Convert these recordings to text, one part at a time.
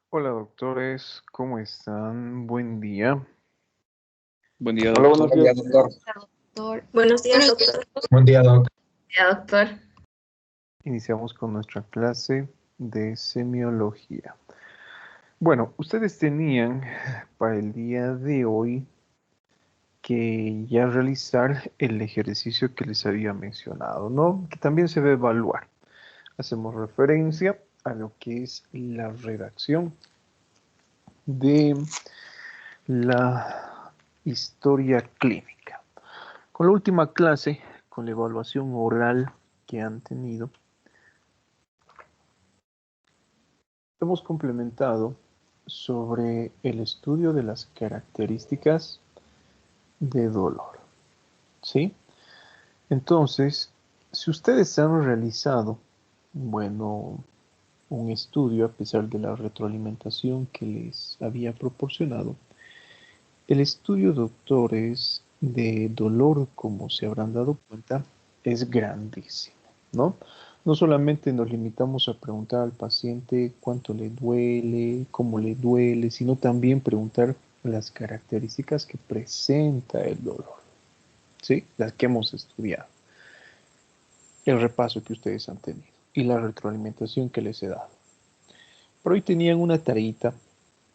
Hola doctores, ¿cómo están? Buen día. Buen día, Hola, doctor. buenos días, doctor. Doctor. Buenos días, doctor. Buen día, doc. Ya, doctor. Iniciamos con nuestra clase de semiología. Bueno, ustedes tenían para el día de hoy que ya realizar el ejercicio que les había mencionado, ¿no? Que también se va a evaluar. Hacemos referencia a lo que es la redacción de la historia clínica. Con la última clase, con la evaluación oral que han tenido, hemos complementado sobre el estudio de las características de dolor. ¿Sí? Entonces, si ustedes han realizado, bueno, un estudio a pesar de la retroalimentación que les había proporcionado, el estudio, doctores, de dolor, como se habrán dado cuenta, es grandísimo, ¿no? No solamente nos limitamos a preguntar al paciente cuánto le duele, cómo le duele, sino también preguntar las características que presenta el dolor, ¿sí? Las que hemos estudiado, el repaso que ustedes han tenido y la retroalimentación que les he dado. Pero hoy tenían una tareita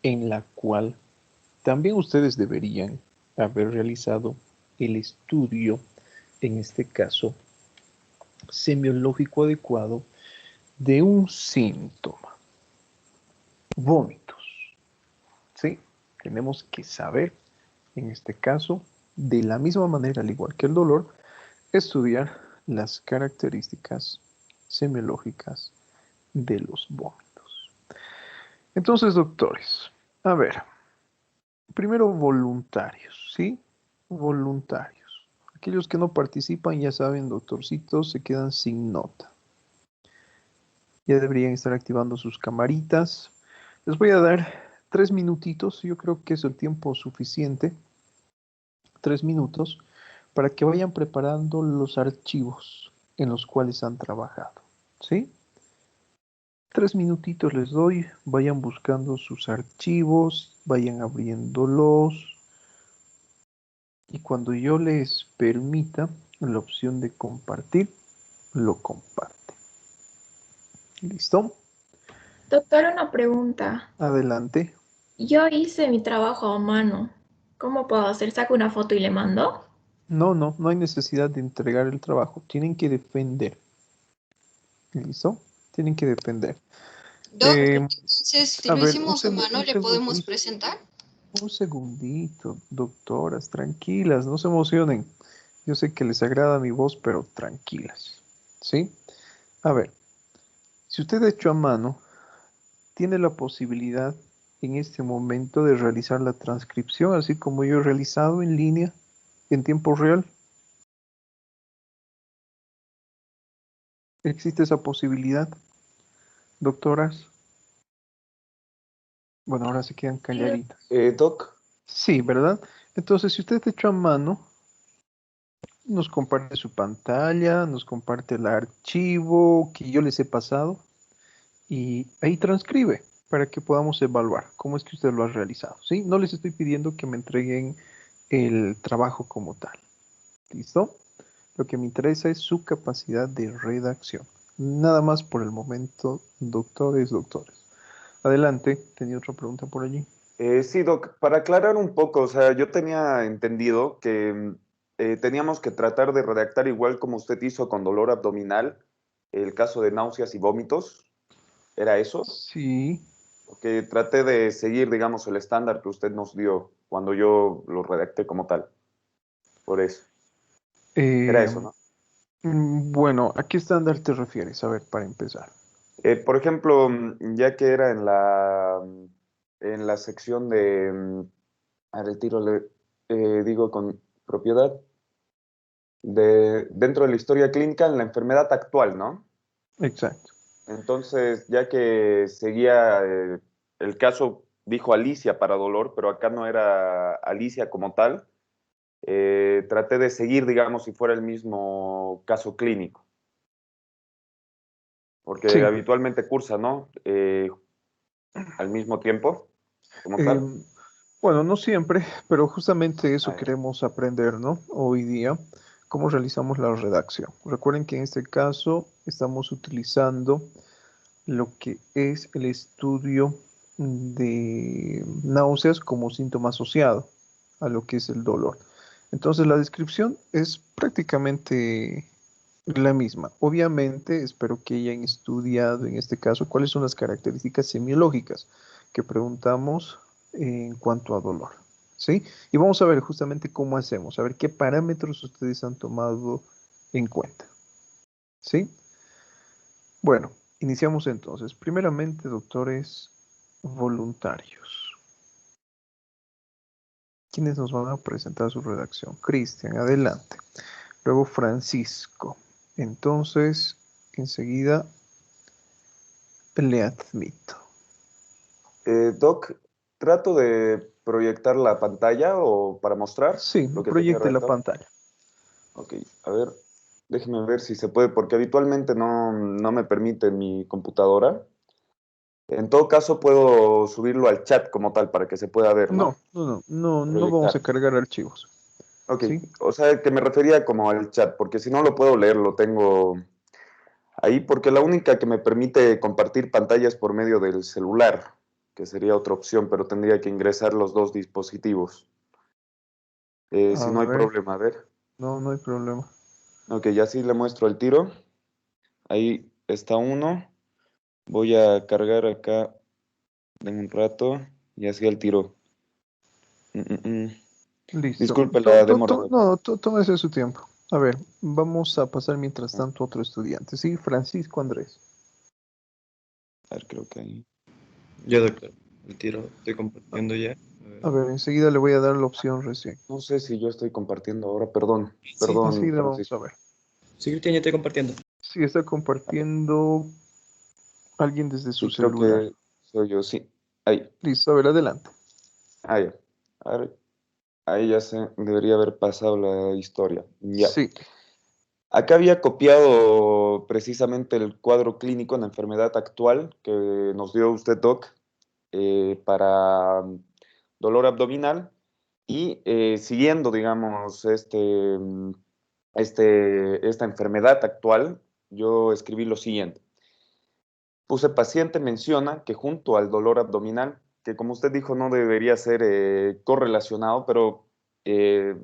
en la cual también ustedes deberían haber realizado el estudio, en este caso, semiológico adecuado de un síntoma, vómitos. ¿Sí? Tenemos que saber, en este caso, de la misma manera, al igual que el dolor, estudiar las características semiológicas de los vómitos. Entonces, doctores, a ver, primero voluntarios, ¿sí? Voluntarios. Aquellos que no participan, ya saben, doctorcitos, se quedan sin nota. Ya deberían estar activando sus camaritas. Les voy a dar 3 minutitos, yo creo que es el tiempo suficiente, 3 minutos, para que vayan preparando los archivos en los cuales han trabajado. ¿Sí? 3 minutitos les doy, vayan buscando sus archivos, vayan abriéndolos y cuando yo les permita la opción de compartir, lo comparte. ¿Listo? Doctor, una pregunta. Adelante. Yo hice mi trabajo a mano. ¿Cómo puedo hacer? ¿Saco una foto y le mando? No, no, no hay necesidad de entregar el trabajo. Tienen que defender. ¿Listo? Tienen que defender. Doc, Eh, entonces, si a lo ver, hicimos a mano, ¿le podemos presentar? un segundito, doctoras, tranquilas, no se emocionen. Yo sé que les agrada mi voz, pero tranquilas. ¿Sí? A ver, si usted ha hecho a mano, tiene la posibilidad en este momento de realizar la transcripción, así como yo he realizado en línea, en tiempo real. ¿Existe esa posibilidad, doctoras? Bueno, ahora se quedan calladitas. Doc, Sí, ¿verdad? Entonces, si usted ha hecho a mano, nos comparte su pantalla, nos comparte el archivo que yo les he pasado y ahí transcribe para que podamos evaluar cómo es que usted lo ha realizado, ¿sí? No les estoy pidiendo que me entreguen el trabajo como tal, ¿listo? Lo que me interesa es su capacidad de redacción. Nada más por el momento, doctores. Adelante, tenía otra pregunta por allí. sí, Doc, para aclarar un poco, o sea, yo tenía entendido que teníamos que tratar de redactar igual como usted hizo con dolor abdominal, el caso de náuseas y vómitos, ¿era eso? Sí, Porque traté de seguir, digamos, el estándar que usted nos dio cuando yo lo redacté como tal, por eso. Era eh, eso, ¿no? bueno, ¿a qué estándar te refieres? A ver, para empezar. Por ejemplo, ya que era en la sección de, a ver, tiro, digo con propiedad, dentro de la historia clínica en la enfermedad actual, ¿no? Exacto. Entonces, ya que seguía el caso, dijo Alicia para dolor, pero acá no era Alicia como tal, traté de seguir, digamos, si fuera el mismo caso clínico, porque Sí, habitualmente cursa, ¿no? al mismo tiempo, como tal. Bueno, no siempre, pero justamente eso Ah, ya. queremos aprender, ¿no? Hoy día, cómo realizamos la redacción. Recuerden que en este caso estamos utilizando lo que es el estudio de náuseas como síntoma asociado a lo que es el dolor. Entonces la descripción es prácticamente la misma. Obviamente, espero que hayan estudiado en este caso cuáles son las características semiológicas que preguntamos en cuanto a dolor. ¿Sí? Y vamos a ver justamente cómo hacemos, a ver qué parámetros ustedes han tomado en cuenta. ¿Sí? Bueno, iniciamos entonces. Primeramente, doctores voluntarios. ¿Quiénes nos van a presentar su redacción? Cristian, adelante. Luego Francisco. Entonces, enseguida le admito. Doc, ¿trato de proyectar la pantalla o para mostrar Sí, lo que tenía proyecte la redactado? pantalla. Ok, a ver, déjeme ver si se puede, porque habitualmente no me permite mi computadora. En todo caso, puedo subirlo al chat como tal para que se pueda ver, ¿no? No vamos a Proyectar. cargar archivos. Ok, ¿Sí? o sea, que me refería como al chat, porque si no lo puedo leer, lo tengo ahí, porque la única que me permite compartir pantalla es por medio del celular, que sería otra opción, pero tendría que ingresar los dos dispositivos. A Si no hay ver, problema, a ver. no hay problema. Ok, ya sí le muestro el tiro. Ahí está uno. Voy a cargar acá en un rato y así el tiro. Mm, mm, mm. Listo. Disculpe la demora, Doc. No, tómese su tiempo. A ver, vamos a pasar mientras tanto a otro estudiante. Sí, Francisco Andrés. A ver, creo que ahí. Ya, doctor. El tiro. Estoy compartiendo ya. A ver. A ver, enseguida le voy a dar la opción recién. No sé si yo estoy compartiendo ahora, perdón. Sí, Perdón, Enseguida vamos a Francisco. ver. sí, Cristian, ya estoy compartiendo. Sí, está compartiendo alguien desde su Sí, creo celular. que soy yo, sí. Ahí, Listo, a ver, adelante. ahí. A ver, ahí ya se debería haber pasado la historia. Ya. Sí, Acá había copiado precisamente el cuadro clínico en la enfermedad actual que nos dio usted, Doc, para dolor abdominal y siguiendo, digamos, esta enfermedad actual, yo escribí lo siguiente. Puse paciente menciona que junto al dolor abdominal, que como usted dijo no debería ser correlacionado, pero eh,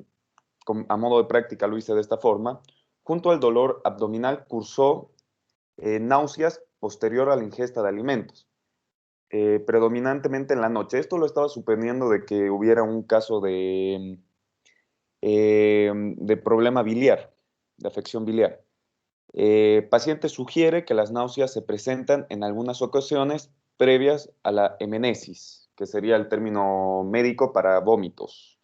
a modo de práctica lo hice de esta forma, junto al dolor abdominal cursó náuseas posterior a la ingesta de alimentos, predominantemente en la noche. Esto lo estaba suponiendo de que hubiera un caso de problema biliar, de afección biliar. Paciente sugiere que las náuseas se presentan en algunas ocasiones previas a la emenesis, que sería el término médico para vómitos.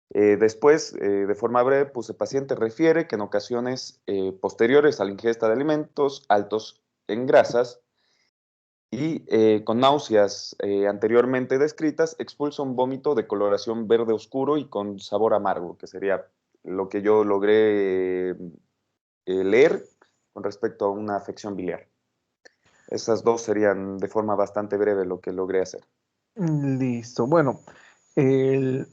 Después, de forma breve, puse paciente refiere que en ocasiones posteriores a la ingesta de alimentos altos en grasas y con náuseas anteriormente descritas, expulsa un vómito de coloración verde oscuro y con sabor amargo, que sería lo que yo logré leer con respecto a una afección biliar. Esas dos serían de forma bastante breve lo que logré hacer. listo. Bueno, el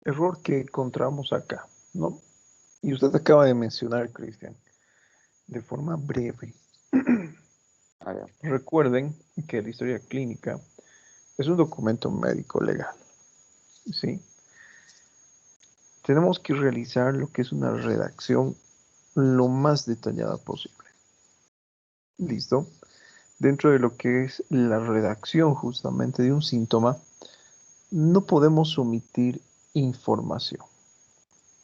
error que encontramos acá, ¿no? Y usted acaba de mencionar, Cristian, de forma breve. Ah, ya. Recuerden que la historia clínica es un documento médico legal, ¿sí? Tenemos que realizar lo que es una redacción lo más detallada posible. ¿Listo? Dentro de lo que es la redacción justamente de un síntoma, no podemos omitir información,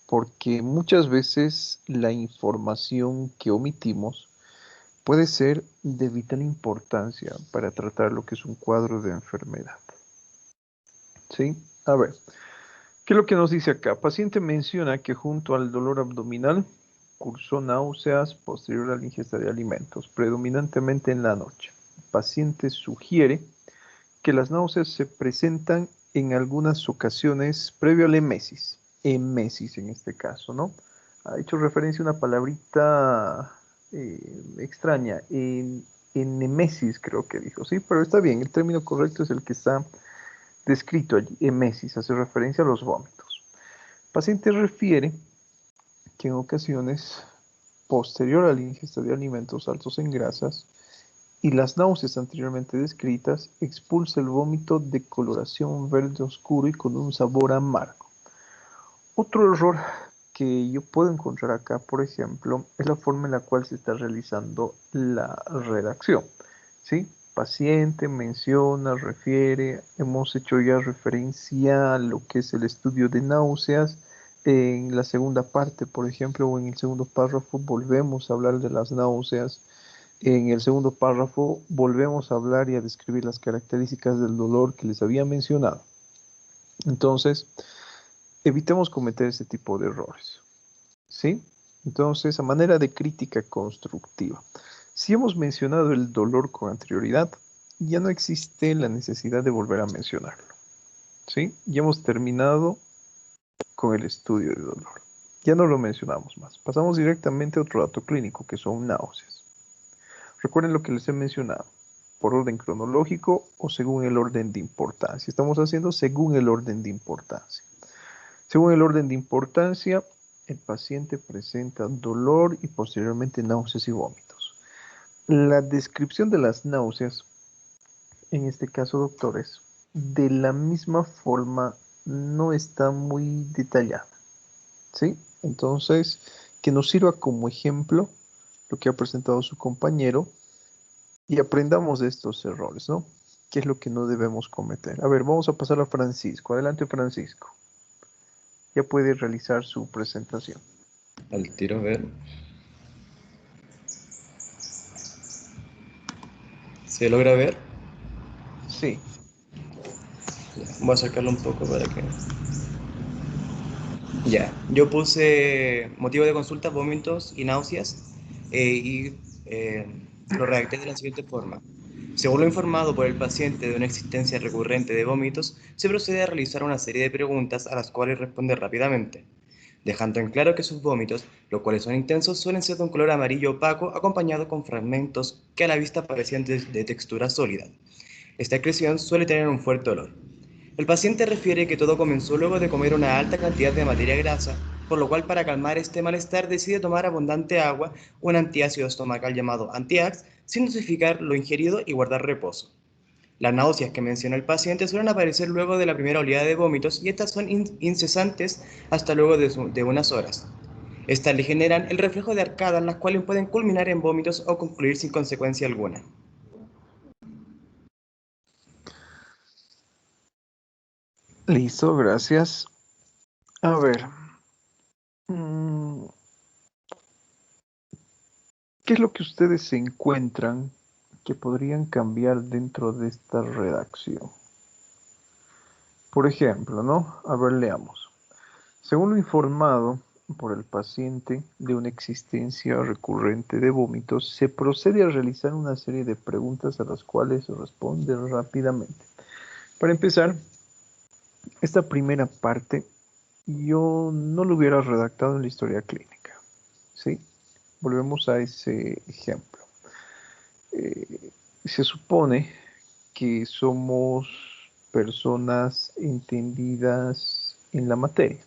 porque muchas veces la información que omitimos puede ser de vital importancia para tratar lo que es un cuadro de enfermedad. ¿Sí? A ver, ¿qué es lo que nos dice acá? Paciente menciona que junto al dolor abdominal cursó náuseas posterior a la ingesta de alimentos, predominantemente en la noche. Paciente sugiere que las náuseas se presentan en algunas ocasiones previo a la emesis en este caso, ¿no? Ha hecho referencia a una palabrita extraña, enemesis, creo que dijo, ¿sí? Pero está bien, el término correcto es el que está descrito allí, emesis, hace referencia a los vómitos. El paciente refiere que en ocasiones, posterior a la ingesta de alimentos altos en grasas y las náuseas anteriormente descritas, expulsa el vómito de coloración verde oscuro y con un sabor amargo. Otro error que yo puedo encontrar acá, por ejemplo, es la forma en la cual se está realizando la redacción, ¿sí? Paciente menciona, refiere, hemos hecho ya referencia a lo que es el estudio de náuseas. En la segunda parte, por ejemplo, o en el segundo párrafo, volvemos a hablar de las náuseas. En el segundo párrafo, volvemos a hablar y a describir las características del dolor que les había mencionado. Entonces, evitemos cometer ese tipo de errores, ¿sí? Entonces, a manera de crítica constructiva, si hemos mencionado el dolor con anterioridad, ya no existe la necesidad de volver a mencionarlo, ¿sí? Ya hemos terminado con el estudio de dolor. Ya no lo mencionamos más. Pasamos directamente a otro dato clínico, que son náuseas. Recuerden lo que les he mencionado, por orden cronológico o según el orden de importancia. Estamos haciendo según el orden de importancia. Según el orden de importancia, el paciente presenta dolor y posteriormente náuseas y vómitos. La descripción de las náuseas, en este caso, doctores, de la misma forma no está muy detallada, ¿sí? Entonces, que nos sirva como ejemplo lo que ha presentado su compañero y aprendamos de estos errores, ¿no? ¿Qué es lo que no debemos cometer? A ver, vamos a pasar a Francisco. Adelante, Francisco. Ya puede realizar su presentación. Al tiro, a ver. ¿Se logra ver? Sí. Voy a sacarlo un poco para que... Ya, yo puse motivo de consulta, vómitos y náuseas lo redacté de la siguiente forma. Según lo informado por el paciente de una existencia recurrente de vómitos, se procede a realizar una serie de preguntas a las cuales responde rápidamente, dejando en claro que sus vómitos, los cuales son intensos, suelen ser de un color amarillo opaco acompañado con fragmentos que a la vista parecían de textura sólida. Esta excreción suele tener un fuerte olor. El paciente refiere que todo comenzó luego de comer una alta cantidad de materia grasa, por lo cual para calmar este malestar decide tomar abundante agua, un antiácido estomacal llamado Antiax, sin dosificar lo ingerido y guardar reposo. Las náuseas que menciona el paciente suelen aparecer luego de la primera oleada de vómitos y estas son incesantes hasta luego de unas horas. Estas le generan el reflejo de arcadas, las cuales pueden culminar en vómitos o concluir sin consecuencia alguna. Listo, gracias. A ver. ¿Qué es lo que ustedes encuentran que podrían cambiar dentro de esta redacción? Por ejemplo, ¿no? A ver, leamos. Según lo informado por el paciente de una existencia recurrente de vómitos, se procede a realizar una serie de preguntas a las cuales se responde rápidamente. Para empezar, esta primera parte yo no lo hubiera redactado en la historia clínica, ¿sí? Volvemos a ese ejemplo. Se supone que somos personas entendidas en la materia.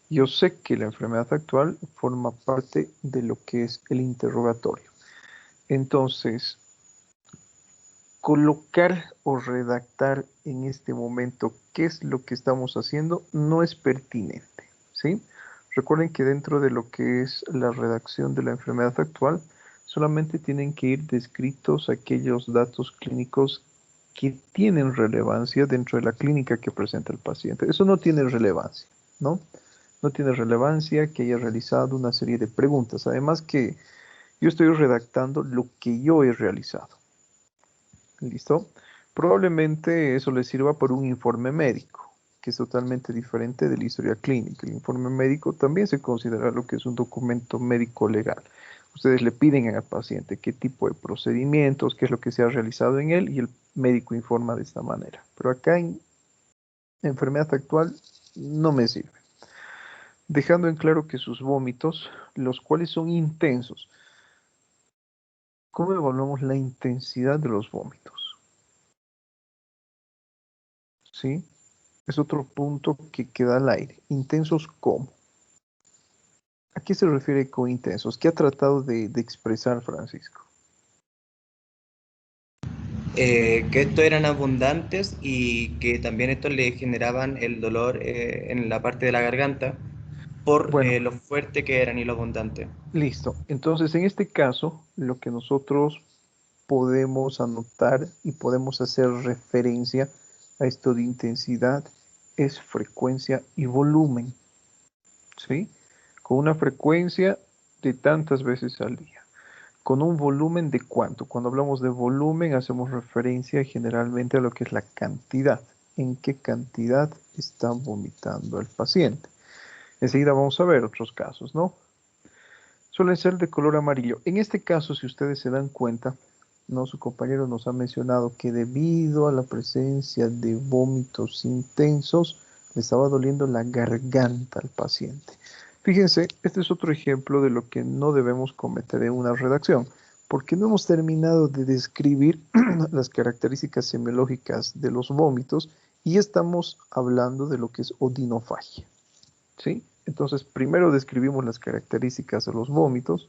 Yo sé que la enfermedad actual forma parte de lo que es el interrogatorio. Entonces, colocar o redactar en este momento qué es lo que estamos haciendo no es pertinente, ¿sí? Recuerden que dentro de lo que es la redacción de la enfermedad actual, solamente tienen que ir descritos aquellos datos clínicos que tienen relevancia dentro de la clínica que presenta el paciente. Eso no tiene relevancia, ¿no? No tiene relevancia que haya realizado una serie de preguntas. Además que yo estoy redactando lo que yo he realizado. ¿Listo? Probablemente eso les sirva para un informe médico, que es totalmente diferente de la historia clínica. El informe médico también se considera lo que es un documento médico legal. Ustedes le piden al paciente qué tipo de procedimientos, qué es lo que se ha realizado en él y el médico informa de esta manera. Pero acá en enfermedad actual no me sirve. Dejando en claro que sus vómitos, los cuales son intensos, ¿Cómo evaluamos la intensidad de los vómitos? ¿Sí? Es otro punto que queda al aire. ¿Intensos cómo? ¿A qué se refiere con intensos? ¿Qué ha tratado de expresar Francisco? Que estos eran abundantes y que también estos le generaban el dolor en la parte de la garganta por Bueno, lo fuerte que eran y lo abundante. listo. Entonces, en este caso, lo que nosotros podemos anotar y podemos hacer referencia a esto de intensidad es frecuencia y volumen, ¿sí? Con una frecuencia de tantas veces al día. Con un volumen de cuánto. Cuando hablamos de volumen hacemos referencia generalmente a lo que es la cantidad. ¿En qué cantidad está vomitando el paciente? Enseguida vamos a ver otros casos, ¿no? Suelen ser de color amarillo. En este caso, si ustedes se dan cuenta, ¿no? Su compañero nos ha mencionado que debido a la presencia de vómitos intensos, le estaba doliendo la garganta al paciente. Fíjense, este es otro ejemplo de lo que no debemos cometer en una redacción, porque no hemos terminado de describir las características semiológicas de los vómitos y estamos hablando de lo que es odinofagia, ¿sí? Entonces, primero describimos las características de los vómitos,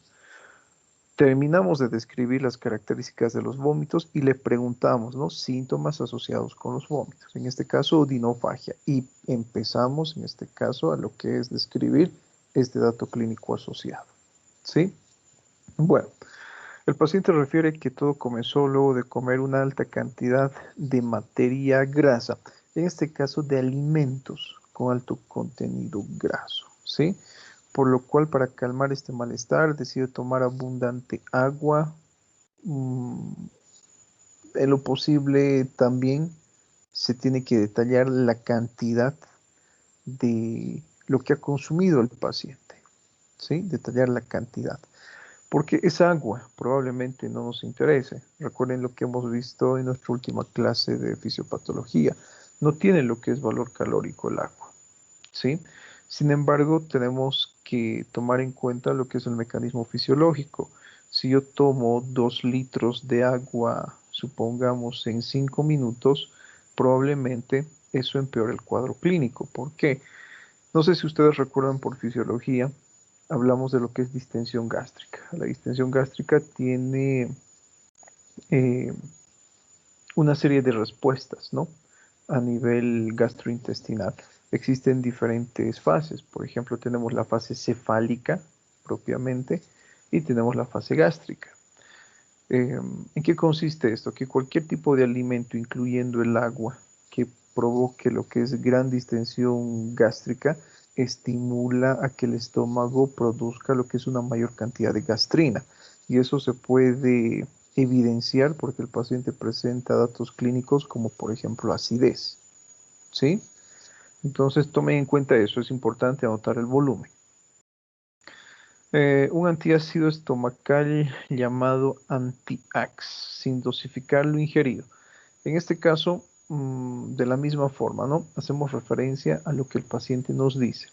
terminamos de describir las características de los vómitos y le preguntamos, ¿no? Síntomas asociados con los vómitos. En este caso, odinofagia. Y empezamos, en este caso, a lo que es describir este dato clínico asociado. ¿Sí? Bueno, el paciente refiere que todo comenzó luego de comer una alta cantidad de materia grasa, en este caso de alimentos con alto contenido graso, ¿sí? Por lo cual, para calmar este malestar, decide tomar abundante agua. En lo posible también se tiene que detallar la cantidad de lo que ha consumido el paciente, ¿sí? Detallar la cantidad. Porque esa agua probablemente no nos interese. Recuerden lo que hemos visto en nuestra última clase de fisiopatología. No tiene lo que es valor calórico el agua, ¿sí? Sin embargo, tenemos que tomar en cuenta lo que es el mecanismo fisiológico. Si yo tomo 2 litros de agua, supongamos en 5 minutos, probablemente eso empeore el cuadro clínico. ¿Por qué? No sé si ustedes recuerdan por fisiología, hablamos de lo que es distensión gástrica. La distensión gástrica tiene eh, una serie de respuestas, ¿no? A nivel gastrointestinal. Existen diferentes fases. Por ejemplo, tenemos la fase cefálica propiamente y tenemos la fase gástrica. ¿En qué consiste esto? Que cualquier tipo de alimento, incluyendo el agua, que provoque lo que es gran distensión gástrica, estimula a que el estómago produzca lo que es una mayor cantidad de gastrina. Y eso se puede evidenciar porque el paciente presenta datos clínicos como por ejemplo acidez. ¿Sí? Entonces tomen en cuenta eso, es importante anotar el volumen. Un antiácido estomacal llamado Anti-Ax, sin dosificar lo ingerido. En este caso, de la misma forma, ¿no? Hacemos referencia a lo que el paciente nos dice.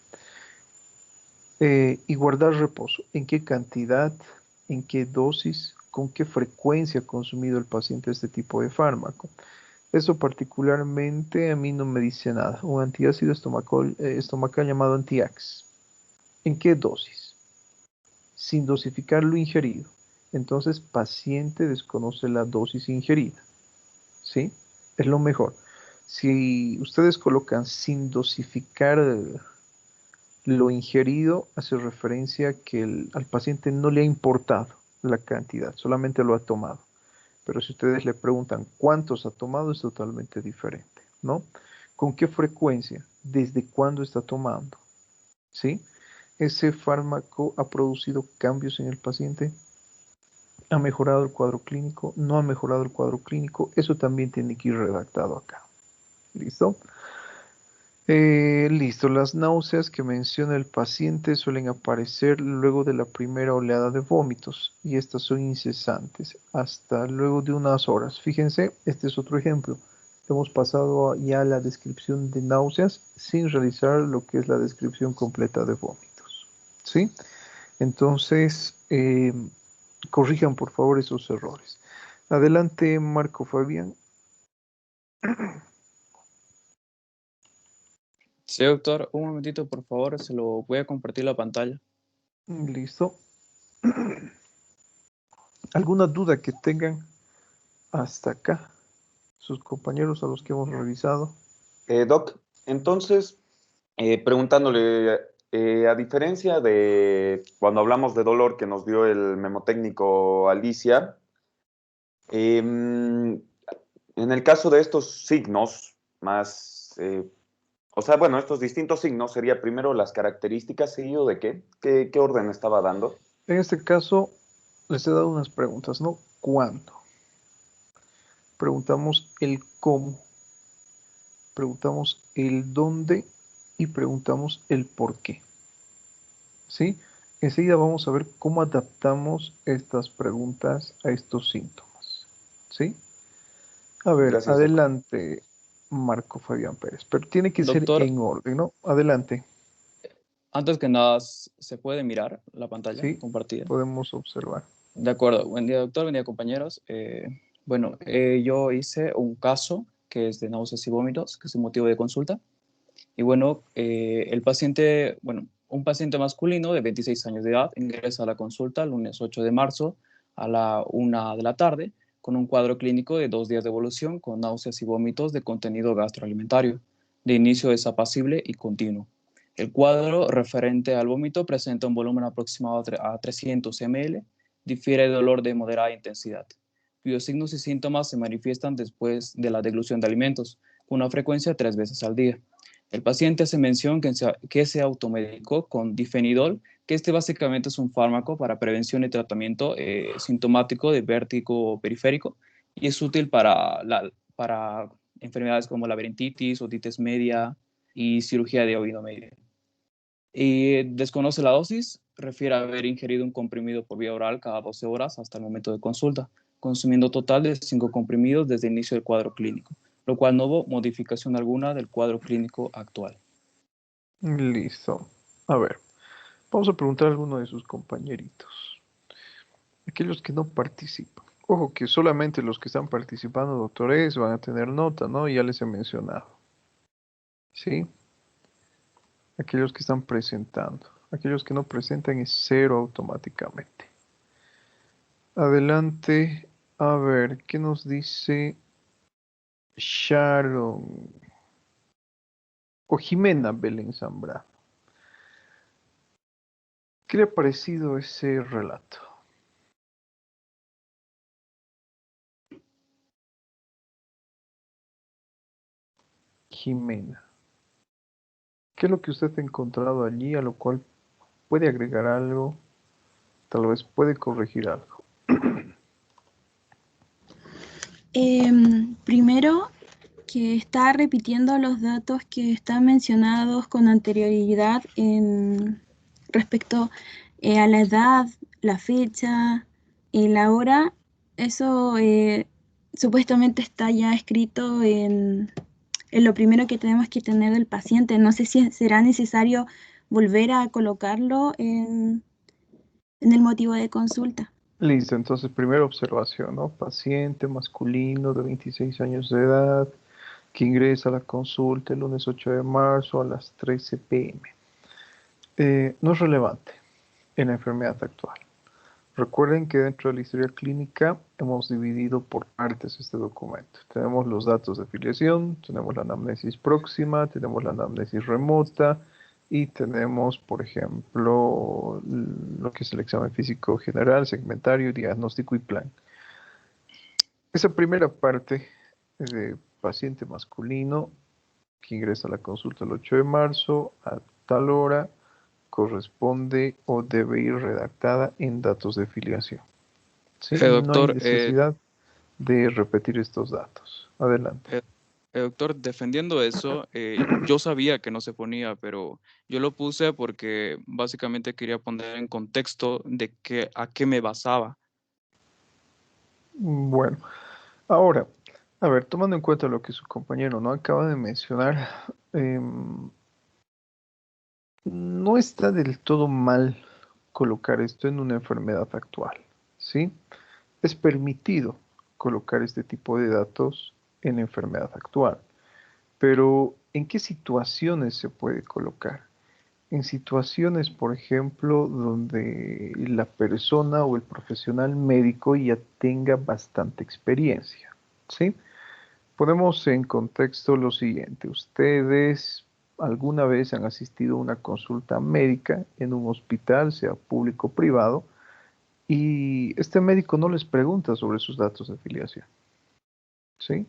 Y guardar reposo. ¿En qué cantidad? ¿En qué dosis? ¿Con qué frecuencia ha consumido el paciente este tipo de fármaco? Eso particularmente a mí no me dice nada. Un antiácido estomacal llamado Anti-Ax. ¿En qué dosis? Sin dosificar lo ingerido. Entonces, paciente desconoce la dosis ingerida. ¿Sí? Es lo mejor. Si ustedes colocan sin dosificar lo ingerido, hace referencia que al paciente no le ha importado la cantidad, solamente lo ha tomado. Pero si ustedes le preguntan cuántos ha tomado, es totalmente diferente, ¿no? ¿Con qué frecuencia? ¿Desde cuándo está tomando? ¿Sí? ¿Ese fármaco ha producido cambios en el paciente? ¿Ha mejorado el cuadro clínico? ¿No ha mejorado el cuadro clínico? Eso también tiene que ir redactado acá. ¿Listo? Listo. Las náuseas que menciona el paciente suelen aparecer luego de la primera oleada de vómitos y estas son incesantes hasta luego de unas horas. Fíjense, este es otro ejemplo. Hemos pasado ya a la descripción de náuseas sin realizar lo que es la descripción completa de vómitos. ¿Sí? Entonces, corrijan por favor esos errores. Adelante, Marco Fabián. Sí, doctor, un momentito, por favor, se lo voy a compartir la pantalla. Listo. ¿Alguna duda que tengan hasta acá sus compañeros a los que hemos revisado? Doc, entonces, preguntándole, a diferencia de cuando hablamos de dolor que nos dio el memotécnico Alicia, en el caso de estos signos más, o sea, bueno, estos distintos signos sería primero las características seguido de qué, qué orden estaba dando. En este caso, les he dado unas preguntas, ¿no? ¿Cuándo? Preguntamos el cómo, preguntamos el dónde y preguntamos el por qué. ¿Sí? Enseguida vamos a ver cómo adaptamos estas preguntas a estos síntomas. ¿Sí? A ver, Gracias, Doc. adelante, Marco Fabián Pérez, pero tiene que ser Doctor, en orden, ¿no? Adelante, antes que nada, ¿se puede mirar la pantalla ¿sí? compartida? Podemos observar. De acuerdo. Buen día, doctor. Buen día, compañeros. Yo hice un caso que es de náuseas y vómitos, que es el motivo de consulta. Y bueno, un paciente masculino de 26 años de edad ingresa a la consulta el lunes 8 de marzo a la 1 de la tarde con un cuadro clínico de 2 días de evolución con náuseas y vómitos de contenido gastroalimentario. De inicio es apacible y continuo. El cuadro referente al vómito presenta un volumen aproximado a 300 ml, difiere de dolor de moderada intensidad, cuyos signos y síntomas se manifiestan después de la deglución de alimentos, con una frecuencia de 3 veces al día. El paciente hace mención que se automedicó con difenidol, que este básicamente es un fármaco para prevención y tratamiento sintomático de vértigo periférico y es útil para enfermedades como laberintitis, otitis media y cirugía de oído medio. Y desconoce la dosis, refiere a haber ingerido un comprimido por vía oral cada 12 horas hasta el momento de consulta, consumiendo total de 5 comprimidos desde el inicio del cuadro clínico, lo cual no hubo modificación alguna del cuadro clínico actual. Listo. A ver, vamos a preguntar a alguno de sus compañeritos, aquellos que no participan. Ojo que solamente los que están participando, doctores, van a tener nota, ¿no? Ya les he mencionado. ¿Sí? Aquellos que están presentando. Aquellos que no presentan es cero automáticamente. Adelante. A ver, ¿qué nos dice Sharon o Jimena Belén Zambrano? ¿Qué le ha parecido ese relato? Jimena, ¿qué es lo que usted ha encontrado allí a lo cual puede agregar algo? Tal vez puede corregir algo. Primero, que está repitiendo los datos que están mencionados con anterioridad respecto a la edad, la fecha y la hora. Eso supuestamente está ya escrito en lo primero que tenemos que tener del paciente. No sé si será necesario volver a colocarlo en el motivo de consulta. Listo, entonces primera observación, ¿no? Paciente masculino de 26 años de edad que ingresa a la consulta el lunes 8 de marzo a las 13 p.m. No es relevante en la enfermedad actual. Recuerden que dentro de la historia clínica hemos dividido por partes este documento. Tenemos los datos de filiación, tenemos la anamnesis próxima, tenemos la anamnesis remota y tenemos, por ejemplo, lo que es el examen físico general, segmentario, diagnóstico y plan. Esa primera parte de paciente masculino que ingresa a la consulta el 8 de marzo a tal hora corresponde o debe ir redactada en datos de filiación. ¿Sí? No hay Doctor, necesidad de repetir estos datos. Adelante. doctor, defendiendo eso, yo sabía que no se ponía, pero yo lo puse porque básicamente quería poner en contexto de a qué me basaba. Bueno, ahora, a ver, tomando en cuenta lo que su compañero no acaba de mencionar, no está del todo mal colocar esto en una enfermedad actual, ¿sí? Es permitido colocar este tipo de datos en la enfermedad actual. Pero, ¿en qué situaciones se puede colocar? En situaciones, por ejemplo, donde la persona o el profesional médico ya tenga bastante experiencia, ¿sí? Ponemos en contexto lo siguiente. Ustedes alguna vez han asistido a una consulta médica en un hospital, sea público o privado, y este médico no les pregunta sobre sus datos de afiliación, ¿sí?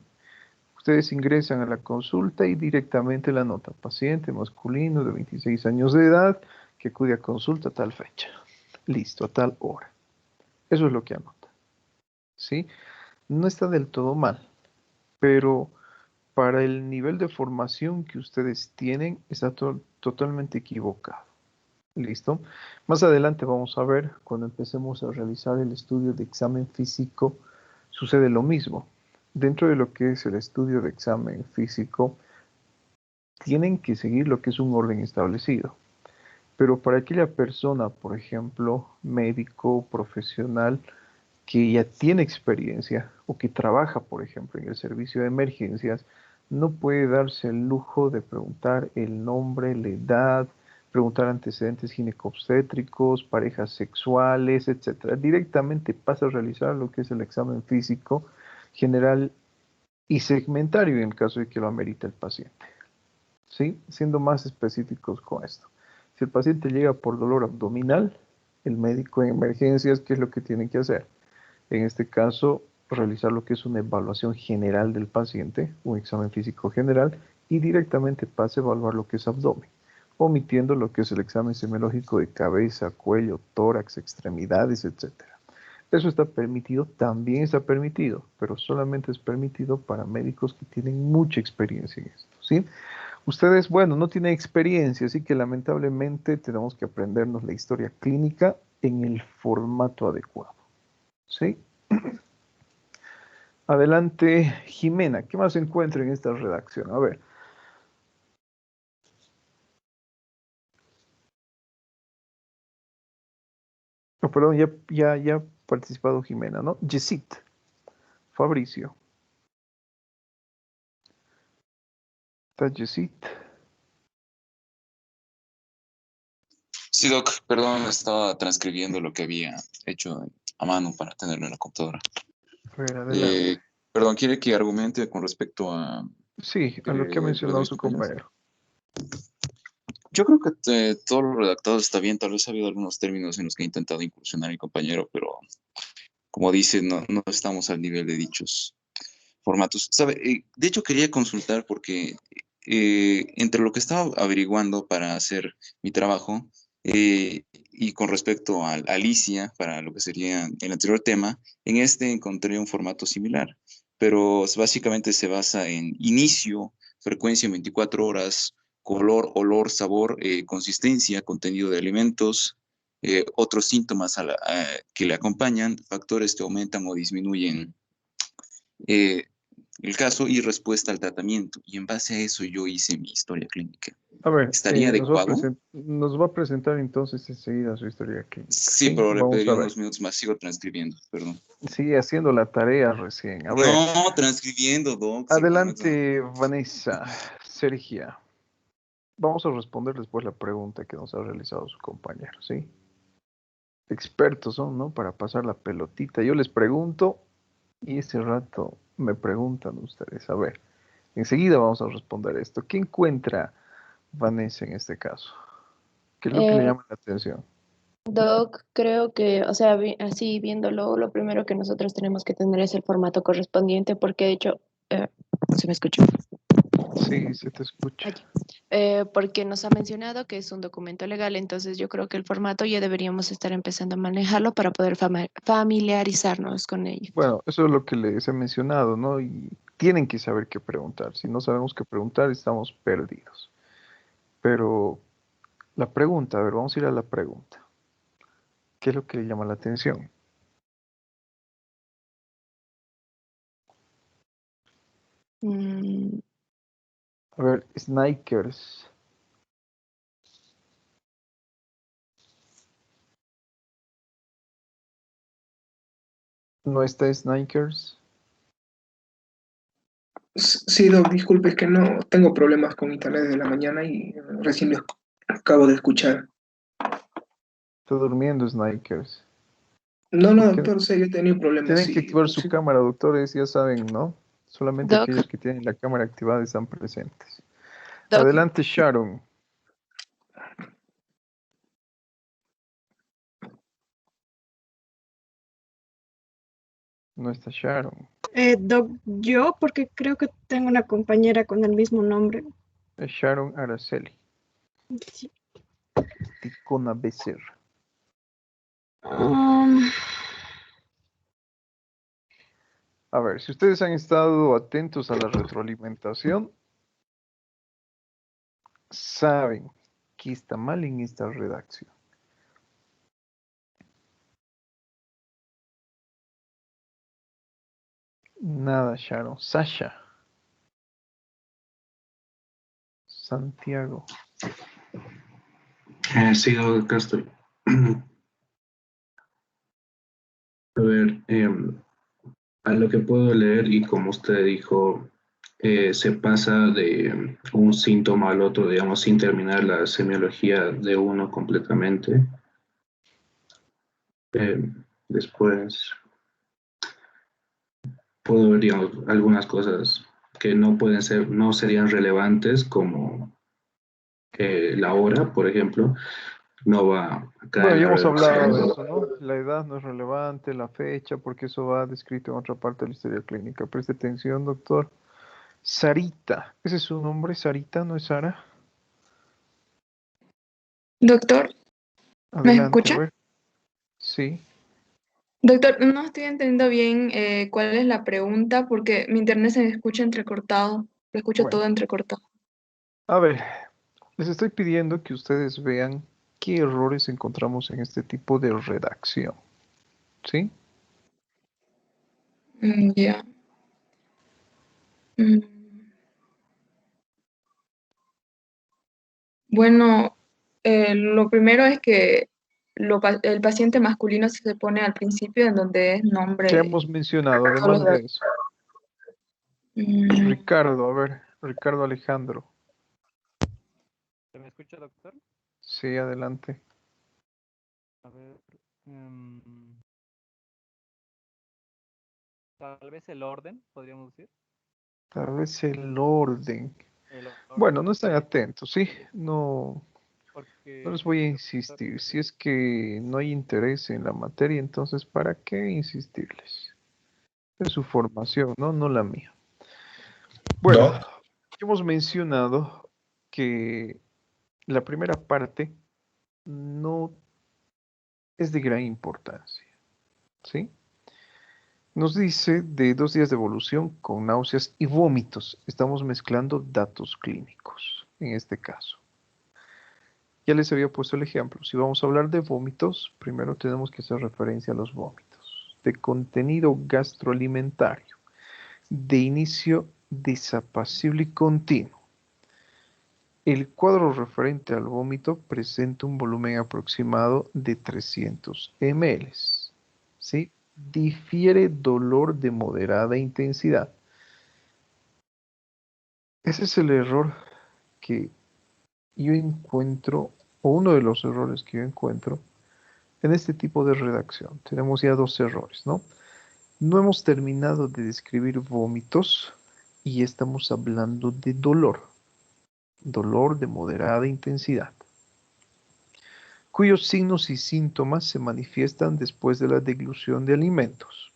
Ustedes ingresan a la consulta y directamente la nota, paciente masculino de 26 años de edad que acude a consulta a tal fecha. Listo, a tal hora. Eso es lo que anota, ¿sí? No está del todo mal, pero para el nivel de formación que ustedes tienen está totalmente equivocado. ¿Listo? Más adelante vamos a ver, cuando empecemos a realizar el estudio de examen físico, sucede lo mismo. Dentro de lo que es el estudio de examen físico, tienen que seguir lo que es un orden establecido. Pero para aquella persona, por ejemplo, médico, profesional, que ya tiene experiencia o que trabaja, por ejemplo, en el servicio de emergencias, no puede darse el lujo de preguntar el nombre, la edad, preguntar antecedentes ginecobstétricos, parejas sexuales, etcétera. Directamente pasa a realizar lo que es el examen físico general y segmentario en el caso de que lo amerite el paciente. ¿Sí? Siendo más específicos con esto. Si el paciente llega por dolor abdominal, el médico en emergencias, ¿qué es lo que tiene que hacer? En este caso, realizar lo que es una evaluación general del paciente, un examen físico general, y directamente pase a evaluar lo que es abdomen, omitiendo lo que es el examen semiológico de cabeza, cuello, tórax, extremidades, etcétera. Eso está permitido, también está permitido, pero solamente es permitido para médicos que tienen mucha experiencia en esto, ¿sí? Ustedes, bueno, no tienen experiencia, así que lamentablemente tenemos que aprendernos la historia clínica en el formato adecuado, ¿sí? Adelante, Jimena, ¿qué más se encuentra en esta redacción? A ver. Oh, perdón, ya ha participado Jimena, ¿no? Yesit, Fabricio. ¿Está Yesit? Sí, Doc, perdón, estaba transcribiendo lo que había hecho a mano para tenerlo en la computadora. A ver, adelante. Perdón, ¿quiere que argumente con respecto a Sí, a lo que ha lo de mencionado mis su compañeros? compañero. Yo creo que todo lo redactado está bien, tal vez ha habido algunos términos en los que ha intentado incursionar mi compañero, pero como dice, no estamos al nivel de dichos formatos. ¿Sabe? De hecho, quería consultar porque entre lo que estaba averiguando para hacer mi trabajo y con respecto a Alicia, para lo que sería el anterior tema, en este encontré un formato similar, pero básicamente se basa en inicio, frecuencia 24 horas, color, olor, sabor, consistencia, contenido de alimentos, otros síntomas que le acompañan, factores que aumentan o disminuyen eh, el caso y respuesta al tratamiento. Y en base a eso yo hice mi historia clínica. A ver, ¿Estaría adecuado? nos va a presentar entonces enseguida su historia clínica, Sí, ¿sí? pero le Vamos a pediría ver. unos minutos más. Sigo transcribiendo, perdón. Sigue haciendo la tarea recién. A ver, No, transcribiendo, Doc. adelante, Vanessa, Sergia. Vamos a responder después la pregunta que nos ha realizado su compañero, ¿sí? Expertos son, ¿no? Para pasar la pelotita. Yo les pregunto y ese rato me preguntan ustedes. A ver, enseguida vamos a responder esto. ¿Qué encuentra Vanessa en este caso? ¿Qué es lo que le Eh, llama la atención? Doc, creo que, o sea, así viéndolo, lo primero que nosotros tenemos que tener es el formato correspondiente, porque de hecho, ¿se me escucha? Sí, se te escucha. Allí. Porque nos ha mencionado que es un documento legal, entonces yo creo que el formato ya deberíamos estar empezando a manejarlo para poder familiarizarnos con ello. Bueno, eso es lo que les he mencionado, ¿no? Y tienen que saber qué preguntar. Si no sabemos qué preguntar, estamos perdidos. Pero la pregunta, a ver, vamos a ir a la pregunta. ¿Qué es lo que le llama la atención? Mm, A ver, Snikers. ¿No está Snikers? Sí, Doc, disculpe, es que no tengo problemas con internet desde la mañana y recién lo acabo de escuchar. Está durmiendo Snikers. No, no, ¿Por qué? doctor, sé, yo he tenido problemas. Tienen que Sí, activar su cámara, doctores, ya saben, ¿no? Solamente Doc, aquellos que tienen la cámara activada están presentes. Doc, Adelante, Sharon. No está Sharon. Doc, yo porque creo que tengo una compañera con el mismo nombre. Es Sharon Araceli. Sí. Ticona Becerra. Um, A ver, si ustedes han estado atentos a la retroalimentación, saben que está mal en esta redacción. Nada, Sharon. Sasha. Santiago. Sí, acá estoy. A ver, a lo que puedo leer y como usted dijo, se pasa de un síntoma al otro, digamos, sin terminar la semiología de uno completamente. Después puedo ver, digamos, algunas cosas que no pueden ser, no serían relevantes, como la hora, por ejemplo, no va acá Bueno, en ya la hemos hablado de redacción. eso, ¿no? La edad no es relevante, la fecha, porque eso va descrito en otra parte de la historia clínica. Preste atención, doctor. Sarita. ¿Ese es su nombre? Sarita, ¿no es Sara? Doctor, ¿me Adelante, a escucha? ver. Sí. Doctor, no estoy entendiendo bien cuál es la pregunta porque mi internet se me escucha entrecortado. Lo escucho Bueno, todo entrecortado. a ver. Les estoy pidiendo que ustedes vean qué errores encontramos en este tipo de redacción. ¿Sí? Ya. Mm, Bueno, lo primero es que el paciente masculino se pone al principio en donde es ¿Qué nombre. hemos mencionado Todos los además de eso? Mm, Ricardo, a ver. Ricardo Alejandro. ¿Se me escucha, doctor? Sí, adelante. A ver, tal vez el orden, podríamos decir. Tal vez el orden. El Bueno, orden, no están porque, atentos, ¿sí? No, no les voy a porque, doctor, insistir. Si es que no hay interés en la materia, entonces ¿para qué insistirles? Es su formación, ¿no? No la mía. Bueno, Doc, hemos mencionado que la primera parte no es de gran importancia, ¿sí? Nos dice de 2 días de evolución con náuseas y vómitos. Estamos mezclando datos clínicos en este caso. Ya les había puesto el ejemplo. Si vamos a hablar de vómitos, primero tenemos que hacer referencia a los vómitos. De contenido gastroalimentario, de inicio desapacible y continuo. El cuadro referente al vómito presenta un volumen aproximado de 300 ml. ¿Sí? Difiere dolor de moderada intensidad. Ese es el error que yo encuentro, o uno de los errores que yo encuentro en este tipo de redacción. Tenemos ya 2 errores, ¿no? No hemos terminado de describir vómitos y estamos hablando de dolor. Dolor de moderada intensidad, cuyos signos y síntomas se manifiestan después de la deglución de alimentos.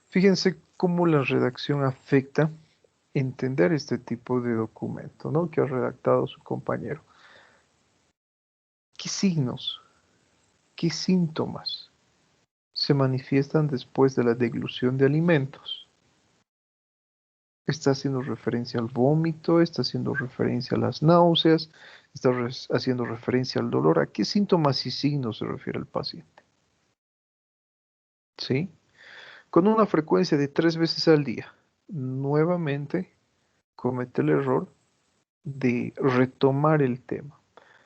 Fíjense cómo la redacción afecta entender este tipo de documento, ¿no? Que ha redactado su compañero. ¿Qué signos, qué síntomas se manifiestan después de la deglución de alimentos? Está haciendo referencia al vómito, está haciendo referencia a las náuseas, está haciendo referencia al dolor. ¿A qué síntomas y signos se refiere el paciente? ¿Sí? Con una frecuencia de 3 veces al día. Nuevamente comete el error de retomar el tema.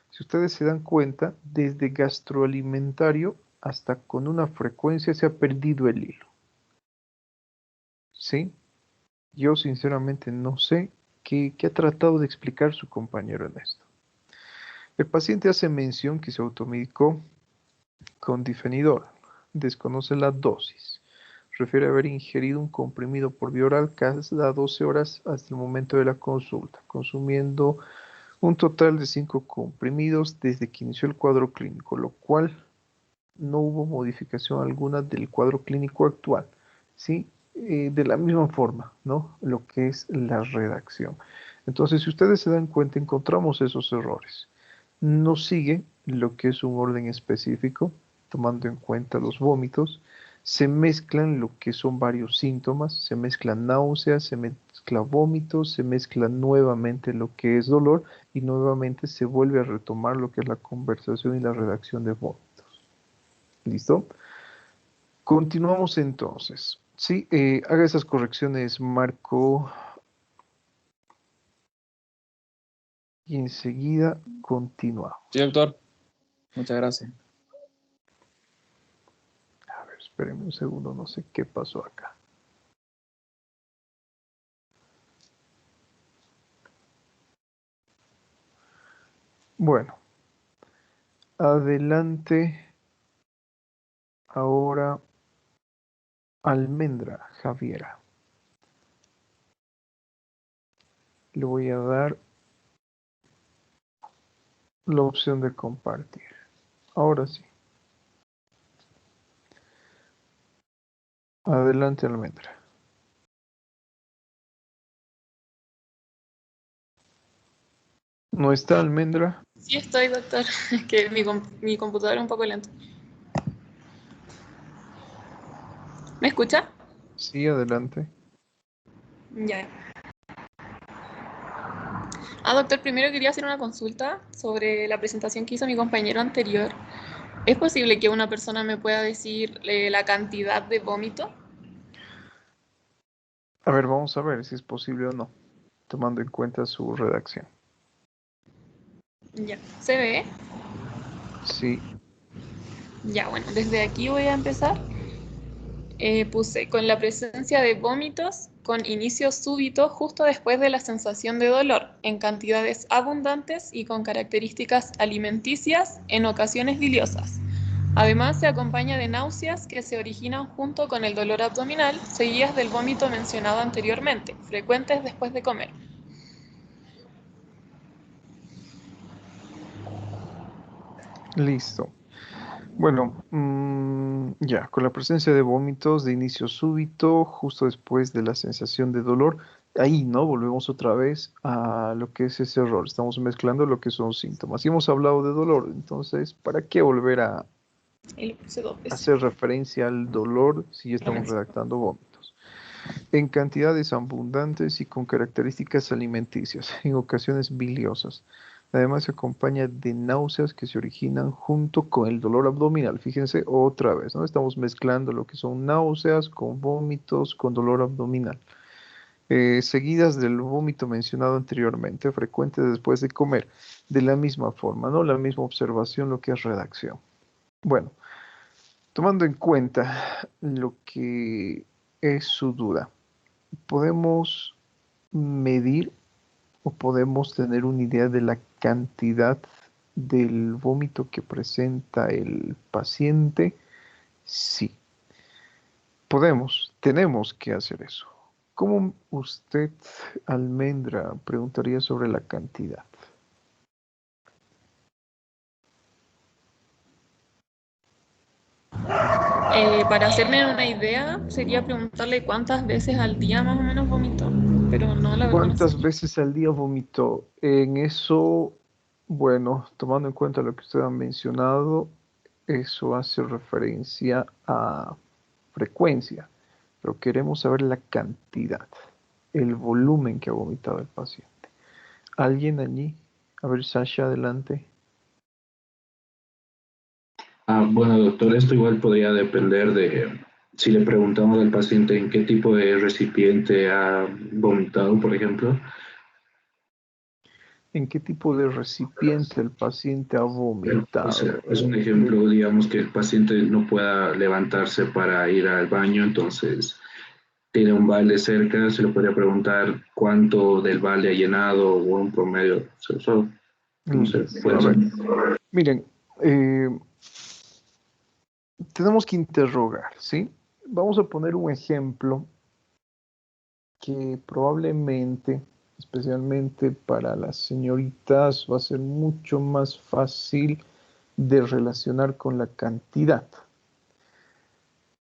Si ustedes se dan cuenta, desde gastroalimentario hasta con una frecuencia se ha perdido el hilo. ¿sí? Yo sinceramente no sé qué ha tratado de explicar su compañero en esto. El paciente hace mención que se automedicó con difenidor, desconoce la dosis, refiere haber ingerido un comprimido por vía oral cada 12 horas hasta el momento de la consulta, consumiendo un total de 5 comprimidos desde que inició el cuadro clínico, lo cual no hubo modificación alguna del cuadro clínico actual, ¿sí? De la misma forma, ¿no? Lo que es la redacción. Entonces, si ustedes se dan cuenta, encontramos esos errores. No sigue lo que es un orden específico, tomando en cuenta los vómitos, se mezclan lo que son varios síntomas, se mezclan náuseas, se mezcla vómitos, se mezcla nuevamente lo que es dolor y nuevamente se vuelve a retomar lo que es la conversación y la redacción de vómitos. ¿Listo? Continuamos entonces. Sí, haga esas correcciones, Marco. Y enseguida continuamos. Sí, doctor. Muchas gracias. A ver, espérenme un segundo, no sé qué pasó acá. Bueno, adelante. Ahora, Almendra Javiera. Le voy a dar la opción de compartir. Ahora sí. Adelante, Almendra. ¿No está Almendra? Sí estoy, doctor. Es que mi computadora es un poco lento. ¿Me escucha? Sí, adelante. Ya. Doctor, primero quería hacer una consulta sobre la presentación que hizo mi compañero anterior. ¿Es posible que una persona me pueda decir la cantidad de vómito? A ver, vamos a ver si es posible o no, tomando en cuenta su redacción. Ya. ¿Se ve? Sí. Ya, bueno, desde aquí voy a empezar. Puse con la presencia de vómitos con inicio súbito justo después de la sensación de dolor, en cantidades abundantes y con características alimenticias, en ocasiones biliosas. Además, se acompaña de náuseas que se originan junto con el dolor abdominal, seguidas del vómito mencionado anteriormente, frecuentes después de comer. Listo. Bueno, ya, con la presencia de vómitos de inicio súbito, justo después de la sensación de dolor, ahí, ¿no? Volvemos otra vez a lo que es ese error. Estamos mezclando lo que son síntomas. Y hemos hablado de dolor, entonces, ¿para qué volver a hacer referencia al dolor si ya estamos redactando vómitos? En cantidades abundantes y con características alimenticias, en ocasiones biliosas. Además se acompaña de náuseas que se originan junto con el dolor abdominal. Fíjense otra vez, ¿no? Estamos mezclando lo que son náuseas con vómitos, con dolor abdominal. Seguidas del vómito mencionado anteriormente, frecuentes después de comer. De la misma forma, ¿no? La misma observación, lo que es redacción. Bueno, tomando en cuenta lo que es su duda, podemos medir o podemos tener una idea de la cantidad del vómito que presenta el paciente. Sí, tenemos que hacer eso. ¿Cómo usted, Almendra, preguntaría sobre la cantidad? Para hacerme una idea, sería preguntarle cuántas veces al día más o menos vomitó, pero no, la verdad no sé. ¿Cuántas veces al día vomitó? En eso, bueno, tomando en cuenta lo que usted ha mencionado, eso hace referencia a frecuencia, pero queremos saber la cantidad, el volumen que ha vomitado el paciente. ¿Alguien allí? A ver, Sasha, adelante. Bueno, doctor, esto igual podría depender de si le preguntamos al paciente en qué tipo de recipiente ha vomitado, por ejemplo. ¿En qué tipo de recipiente el paciente ha vomitado? O sea, es un ejemplo, digamos que el paciente no pueda levantarse para ir al baño, entonces tiene un balde cerca, se le podría preguntar cuánto del balde ha llenado o un promedio. No sé, puede ser. Miren, tenemos que interrogar, ¿sí? Vamos a poner un ejemplo que probablemente, especialmente para las señoritas, va a ser mucho más fácil de relacionar con la cantidad.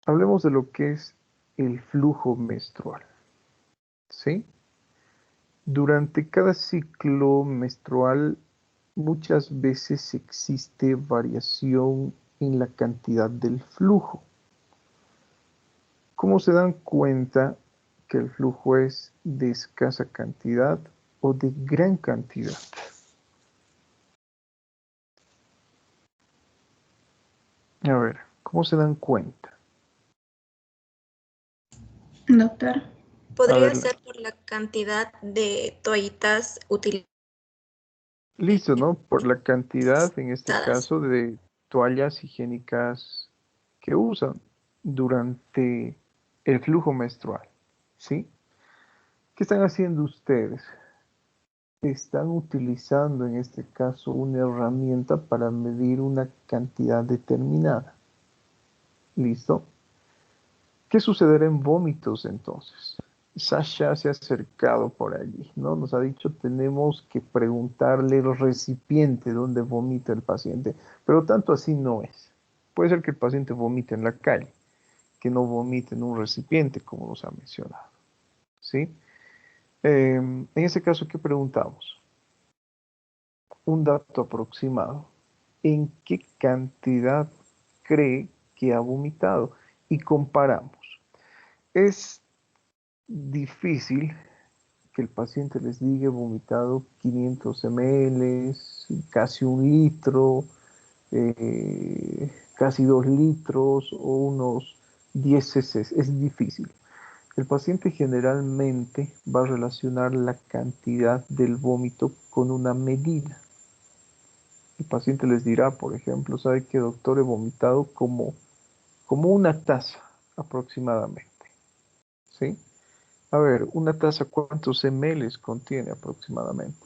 Hablemos de lo que es el flujo menstrual, ¿sí? Durante cada ciclo menstrual muchas veces existe variación en la cantidad del flujo. ¿Cómo se dan cuenta que el flujo es de escasa cantidad o de gran cantidad? A ver, ¿cómo se dan cuenta? Doctor. Podría ver, ser por la cantidad de toallitas utilizadas. Listo, ¿no? Por la cantidad, en este caso, de toallas higiénicas que usan durante el flujo menstrual, ¿sí? ¿Qué están haciendo ustedes? Están utilizando, en este caso, una herramienta para medir una cantidad determinada. ¿Listo? ¿Qué sucederá en vómitos entonces? Sasha se ha acercado por allí, ¿no? Nos ha dicho tenemos que preguntarle el recipiente donde vomita el paciente, pero tanto así no es. Puede ser que el paciente vomite en la calle, que no vomite en un recipiente, como nos ha mencionado, ¿sí? En ese caso, ¿qué preguntamos? Un dato aproximado. ¿En qué cantidad cree que ha vomitado? Y comparamos. Es difícil que el paciente les diga he vomitado 500 ml, casi 1 litro, casi 2 litros o unos 10 cc. Es difícil. El paciente generalmente va a relacionar la cantidad del vómito con una medida. El paciente les dirá, por ejemplo, ¿sabe qué, doctor? He vomitado como una taza aproximadamente, ¿sí? A ver, una taza, ¿cuántos ml contiene aproximadamente?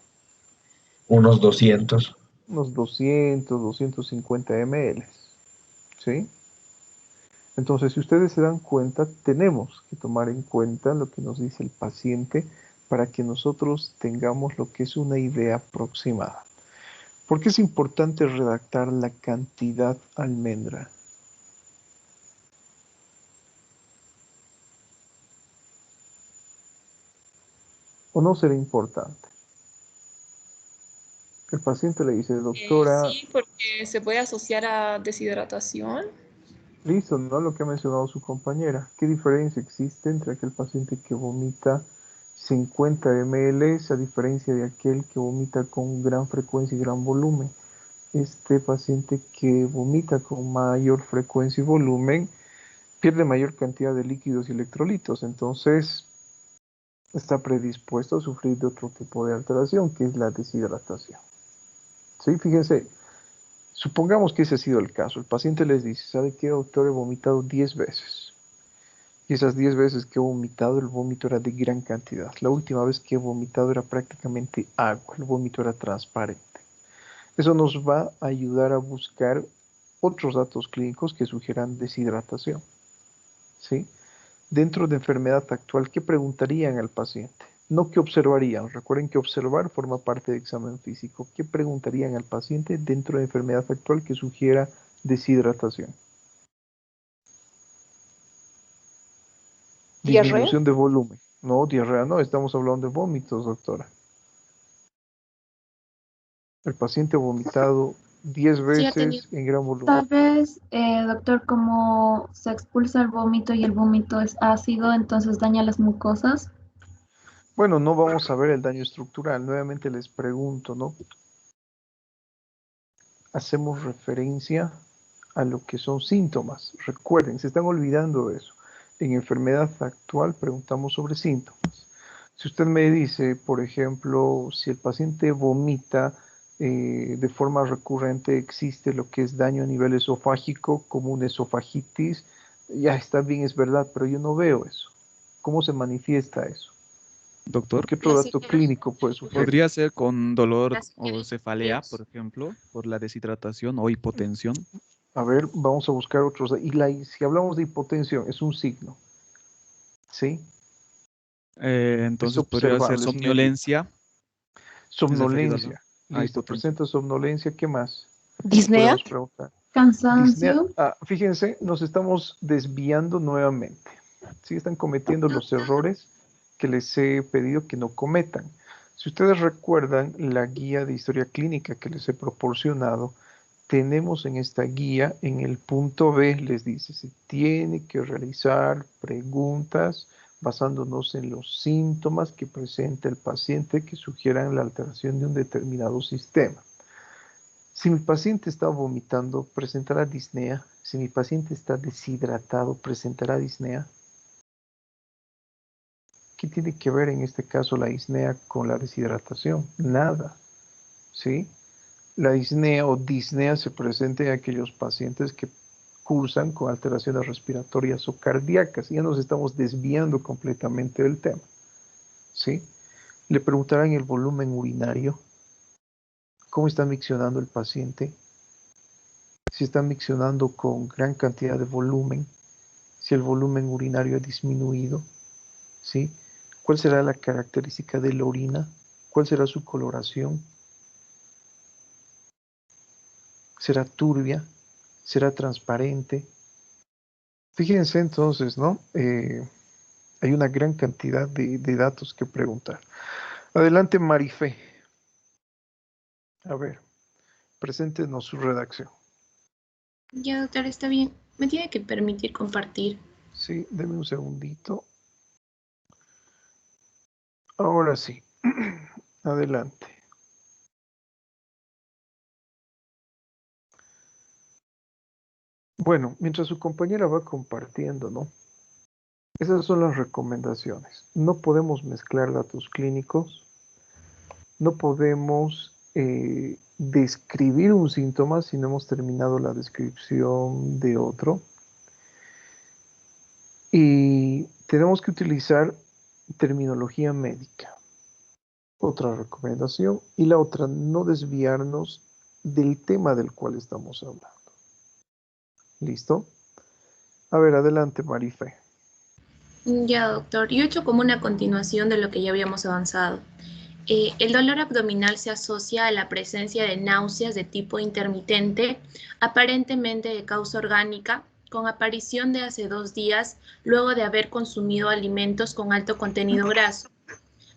Unos 200. Unos 200, 250 ml, ¿sí? Entonces, si ustedes se dan cuenta, tenemos que tomar en cuenta lo que nos dice el paciente para que nosotros tengamos lo que es una idea aproximada. ¿Por qué es importante redactar la cantidad almendra? ¿O no será importante? El paciente le dice, doctora, Sí, porque se puede asociar a deshidratación. listo, ¿no? Lo que ha mencionado su compañera. ¿Qué diferencia existe entre aquel paciente que vomita 50 ml a diferencia de aquel que vomita con gran frecuencia y gran volumen? Este paciente que vomita con mayor frecuencia y volumen pierde mayor cantidad de líquidos y electrolitos, entonces está predispuesto a sufrir de otro tipo de alteración, que es la deshidratación. ¿Sí? Fíjense, supongamos que ese ha sido el caso. El paciente les dice, ¿sabe qué, doctor? He vomitado 10 veces. Y esas 10 veces que he vomitado, el vómito era de gran cantidad. La última vez que he vomitado era prácticamente agua. El vómito era transparente. Eso nos va a ayudar a buscar otros datos clínicos que sugieran deshidratación. ¿Sí? Dentro de enfermedad actual, ¿qué preguntarían al paciente? No qué observarían. Recuerden que observar forma parte del examen físico. ¿Qué preguntarían al paciente dentro de enfermedad actual que sugiera deshidratación? ¿Diarrea? Disminución de volumen. No, diarrea no, estamos hablando de vómitos, doctora. El paciente ha vomitado 10 Sí, ha tenido. veces en gran volumen. Tal vez, doctor, como se expulsa el vómito y el vómito es ácido, entonces daña las mucosas. Bueno, no vamos a ver el daño estructural. Nuevamente les pregunto, ¿no? Hacemos referencia a lo que son síntomas. Recuerden, se están olvidando de eso. En enfermedad actual preguntamos sobre síntomas. Si usted me dice, por ejemplo, si el paciente vomita de forma recurrente, existe lo que es daño a nivel esofágico, como una esofagitis, ya está bien, es verdad, pero yo no veo eso. ¿Cómo se manifiesta eso? Doctor, ¿Qué otro dato clínico puede sugerir? podría ser con dolor Las o cefalea, por ejemplo, por la deshidratación o hipotensión. A ver, vamos a buscar otros. Si hablamos de hipotensión, es un signo. ¿Sí? Entonces podría ser observable, es somnolencia. Somnolencia. a Listo, hipotensión. presenta somnolencia. ¿Qué más? ¿Disnea? Podemos preguntar. Cansancio. Fíjense, nos estamos desviando nuevamente. Sí, están cometiendo los errores que les he pedido que no cometan. Si ustedes recuerdan la guía de historia clínica que les he proporcionado, tenemos en esta guía, en el punto B, les dice, se tiene que realizar preguntas basándonos en los síntomas que presenta el paciente que sugieran la alteración de un determinado sistema. Si mi paciente está vomitando, presentará disnea. Si mi paciente está deshidratado, presentará disnea. ¿Qué tiene que ver en este caso la disnea con la deshidratación? Nada, ¿sí? La disnea o disnea se presenta en aquellos pacientes que cursan con alteraciones respiratorias o cardíacas. Ya nos estamos desviando completamente del tema, ¿sí? Le preguntarán el volumen urinario. ¿Cómo está miccionando el paciente? Si está miccionando con gran cantidad de volumen, si el volumen urinario ha disminuido, ¿sí? ¿Cuál será la característica de la orina? ¿Cuál será su coloración? ¿Será turbia? ¿Será transparente? Fíjense entonces, ¿no? Hay una gran cantidad de datos que preguntar. Adelante, Marifé. A ver, preséntenos su redacción. Ya, doctor, está bien. Me tiene que permitir compartir. Sí, deme un segundito. Ahora sí. Adelante. Bueno, mientras su compañera va compartiendo, ¿no? Esas son las recomendaciones. No podemos mezclar datos clínicos. No podemos describir un síntoma si no hemos terminado la descripción de otro. Y tenemos que utilizar terminología médica. Otra recomendación. Y la otra, no desviarnos del tema del cual estamos hablando. ¿Listo? A ver, adelante, Marifé. Ya, doctor. Yo he hecho como una continuación de lo que ya habíamos avanzado. El dolor abdominal se asocia a la presencia de náuseas de tipo intermitente, aparentemente de causa orgánica, con aparición de hace 2 días luego de haber consumido alimentos con alto contenido graso,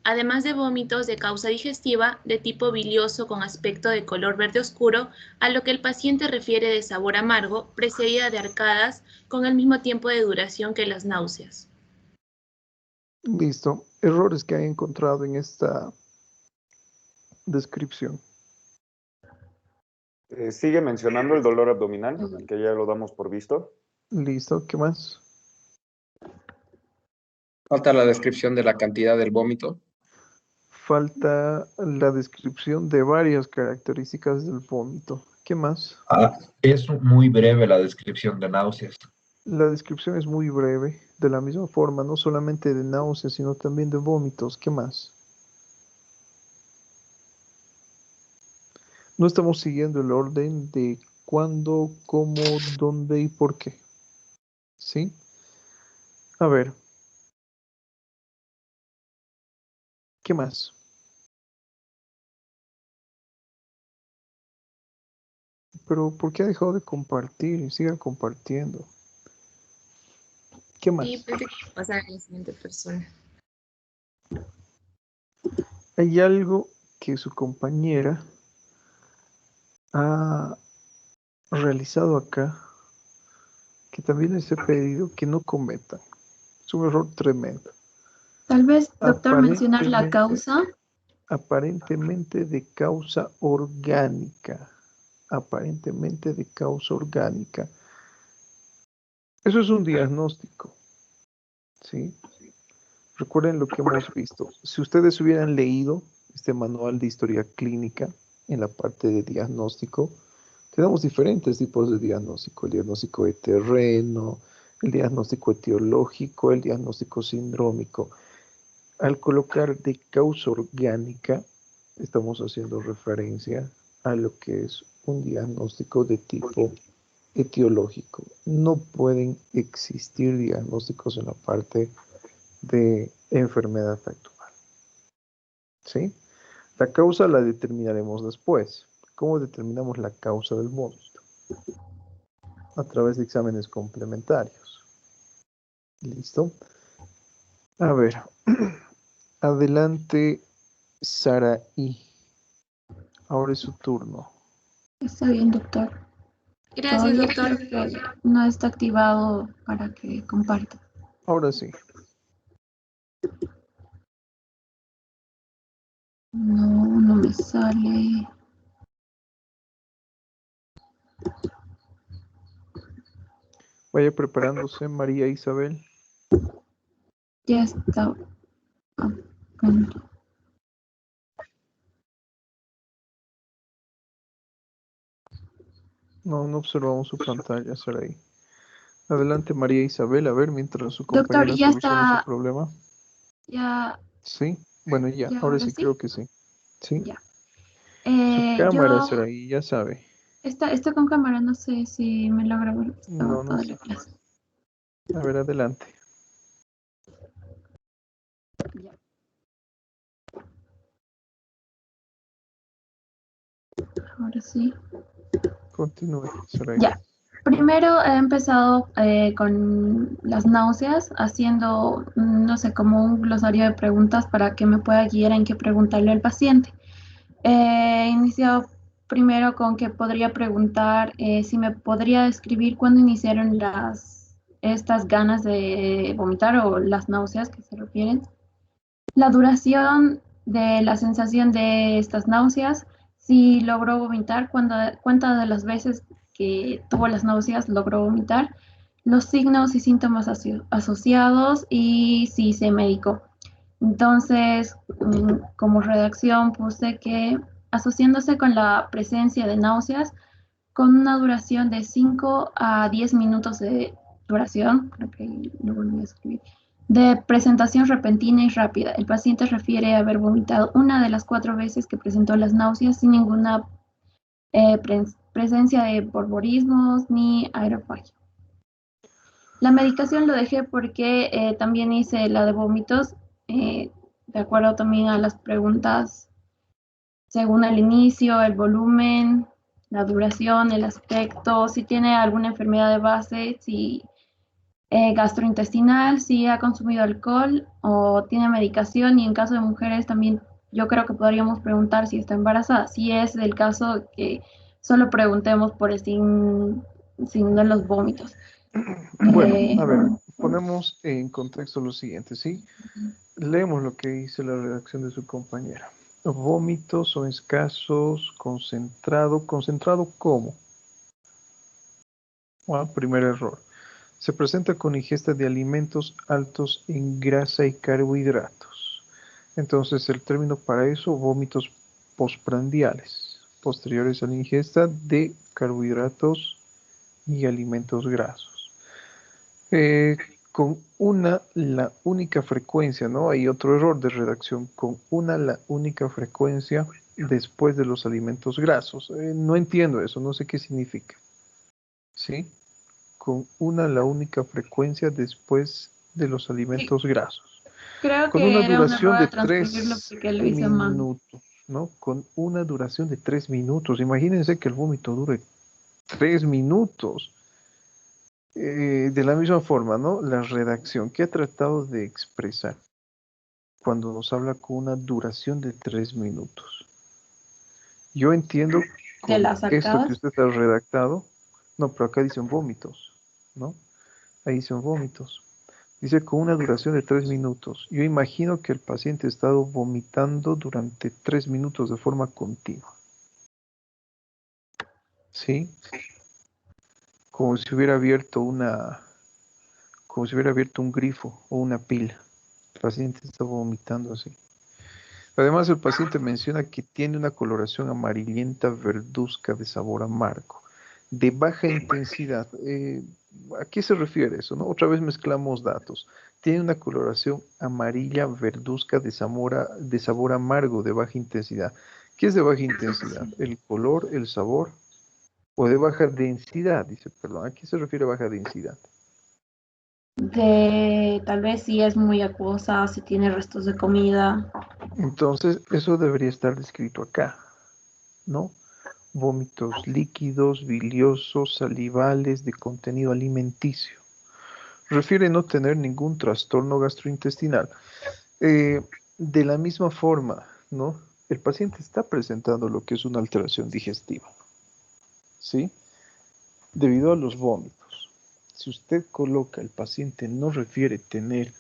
además de vómitos de causa digestiva de tipo bilioso con aspecto de color verde oscuro, a lo que el paciente refiere de sabor amargo, precedida de arcadas con el mismo tiempo de duración que las náuseas. Listo. Errores que hay encontrado en esta descripción. Sigue mencionando el dolor abdominal, que ya lo damos por visto. Listo. ¿Qué más? Falta la descripción de la cantidad del vómito. Falta la descripción de varias características del vómito. ¿Qué más? Es muy breve la descripción de náuseas. La descripción es muy breve. De la misma forma, no solamente de náuseas, sino también de vómitos. ¿Qué más? No estamos siguiendo el orden de cuándo, cómo, dónde y por qué. ¿Sí? A ver. ¿Qué más? Pero ¿por qué ha dejado de compartir? Siga compartiendo. ¿Qué más? Sí, puede pasar a la siguiente persona. Hay algo que su compañera ha realizado acá que también les he pedido que no cometan. Es un error tremendo. Tal vez, doctor, mencionar la causa. Aparentemente de causa orgánica. Aparentemente de causa orgánica. Eso es un diagnóstico. ¿Sí? Recuerden lo que hemos visto. Si ustedes hubieran leído este manual de historia clínica en la parte de diagnóstico, tenemos diferentes tipos de diagnóstico. El diagnóstico de terreno, el diagnóstico etiológico, el diagnóstico sindrómico. Al colocar de causa orgánica, estamos haciendo referencia a lo que es un diagnóstico de tipo etiológico. No pueden existir diagnósticos en la parte de enfermedad actual. ¿Sí? La causa la determinaremos después. ¿Cómo determinamos la causa del vómito? A través de exámenes complementarios. ¿Listo? A ver. Adelante, Saraí. Ahora es su turno. Está bien, doctor. Gracias, Todavía doctor. creo que no está activado para que comparta. Ahora sí. No me sale. Vaya preparándose, María Isabel. Ya está a punto. No observamos su pantalla, Saraí. Adelante, María Isabel, a ver, mientras su Doctor, compañera ya soluciona está. su problema. Ya, Sí, bueno, ya, ahora ahora sí sí. creo que sí. Sí. Ya. Su cámara, Yo, Saraí, ya sabe. está con cámara, no sé si me logra ver. No Toda la está. clase. A ver, adelante. Ya. Ahora sí. Continúe, Saraí. Ya. Primero he empezado con las náuseas, haciendo, no sé, como un glosario de preguntas para que me pueda guiar en qué preguntarle al paciente. He iniciado primero con que podría preguntar si me podría describir cuándo iniciaron estas ganas de vomitar o las náuseas que se refieren. La duración de la sensación de estas náuseas, si logró vomitar, cuántas de las veces que tuvo las náuseas logró vomitar, los signos y síntomas asociados y si se medicó. Entonces, como redacción puse que asociándose con la presencia de náuseas, con una duración de 5 a 10 minutos de duración, creo que lo volví a escribir, de presentación repentina y rápida. El paciente refiere haber vomitado una de las 4 veces que presentó las náuseas sin ninguna presencia de borborismos ni aerofagia. La medicación lo dejé porque también hice la de vómitos, de acuerdo también a las preguntas según el inicio, el volumen, la duración, el aspecto, si tiene alguna enfermedad de base, si gastrointestinal, si ha consumido alcohol o tiene medicación, y en caso de mujeres también yo creo que podríamos preguntar si está embarazada. Si es el caso, que solo preguntemos por el signo de los vómitos. Bueno, a ver, ponemos en contexto lo siguiente, ¿sí? Leemos lo que dice la redacción de su compañera. Los vómitos son escasos, concentrado. ¿Concentrado cómo? Bueno, primer error. Se presenta con ingesta de alimentos altos en grasa y carbohidratos. Entonces, el término para eso, vómitos postprandiales, posteriores a la ingesta de carbohidratos y alimentos grasos. Con la única frecuencia, ¿no? Hay otro error de redacción, con la única frecuencia después de los alimentos grasos. No entiendo eso, no sé qué significa. ¿Sí? Con la única frecuencia después de los alimentos grasos. Creo Con que una era un duración error de al transcribirlo 3 porque lo hice mal. minutos, ¿no? Con una duración de 3 minutos. Imagínense que el vómito dure 3 minutos. De la misma forma, ¿no? La redacción que ha tratado de expresar cuando nos habla con una duración de 3 minutos. Yo entiendo con ¿De las esto que arcadas? usted ha redactado, no, pero acá dicen vómitos, ¿no? Ahí dicen vómitos. Dice con una duración de 3 minutos. Yo imagino que el paciente ha estado vomitando durante 3 minutos de forma continua. ¿Sí? Como si hubiera abierto un grifo o una pila. El paciente está vomitando así. Además, el paciente menciona que tiene una coloración amarillenta verduzca de sabor amargo, de baja intensidad. ¿A qué se refiere eso, no? Otra vez mezclamos datos. Tiene una coloración amarilla verduzca de sabor amargo de baja intensidad. ¿Qué es de baja intensidad? ¿El color, el sabor? ¿O de baja densidad? Dice, perdón. ¿A qué se refiere baja densidad? Tal vez si es muy acuosa, si tiene restos de comida. Entonces, eso debería estar descrito acá, ¿no? Vómitos líquidos, biliosos, salivales, de contenido alimenticio. Refiere no tener ningún trastorno gastrointestinal. De la misma forma, ¿no? El paciente está presentando lo que es una alteración digestiva, ¿sí? Debido a los vómitos. Si usted coloca, el paciente no refiere tener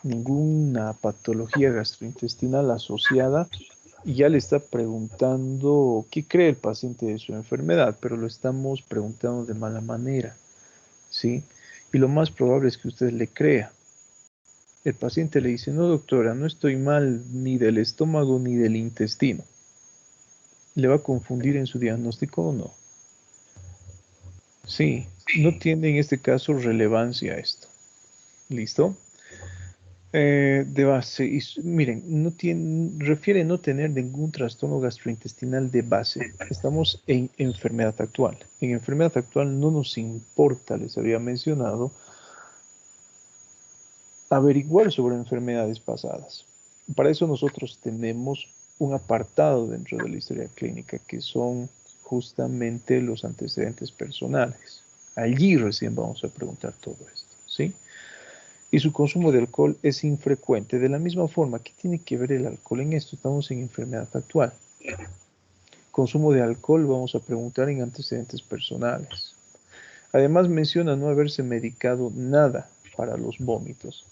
ninguna patología gastrointestinal asociada, y ya le está preguntando qué cree el paciente de su enfermedad, pero lo estamos preguntando de mala manera, ¿sí? Y lo más probable es que usted le crea. El paciente le dice, no doctora, no estoy mal ni del estómago ni del intestino. ¿Le va a confundir en su diagnóstico o no? Sí, no tiene en este caso relevancia esto. ¿Listo? De base, miren, refiere no tener ningún trastorno gastrointestinal de base. Estamos en enfermedad actual. En enfermedad actual no nos importa, les había mencionado, averiguar sobre enfermedades pasadas. Para eso nosotros tenemos un apartado dentro de la historia clínica que son justamente los antecedentes personales. Allí recién vamos a preguntar todo esto, ¿sí? Y su consumo de alcohol es infrecuente. De la misma forma, ¿qué tiene que ver el alcohol en esto? Estamos en enfermedad actual. Consumo de alcohol vamos a preguntar en antecedentes personales. Además menciona no haberse medicado nada para los vómitos.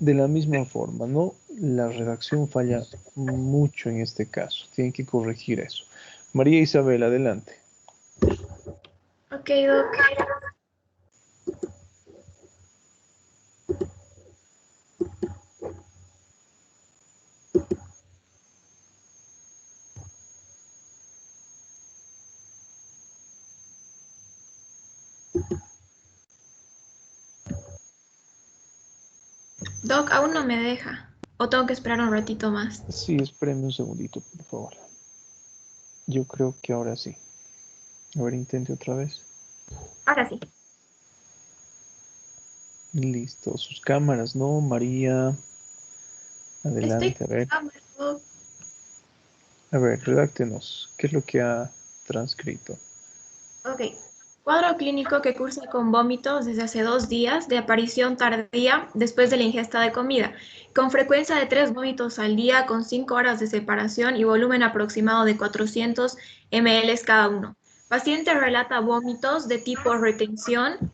De la misma forma, ¿no? La redacción falla mucho en este caso. Tienen que corregir eso. María Isabel, adelante. Ok, Doc. Doc, aún no me deja. ¿O tengo que esperar un ratito más? Sí, espéreme un segundito, por favor. Yo creo que ahora sí. A ver, intente otra vez. Ahora sí. Listo. Sus cámaras, ¿no? María. Adelante, a ver. A ver, redáctenos. ¿Qué es lo que ha transcrito? Ok. Cuadro clínico que cursa con vómitos desde hace 2 días, de aparición tardía después de la ingesta de comida, con frecuencia de 3 vómitos al día, con 5 horas de separación y volumen aproximado de 400 ml cada uno. Paciente relata vómitos de tipo retención,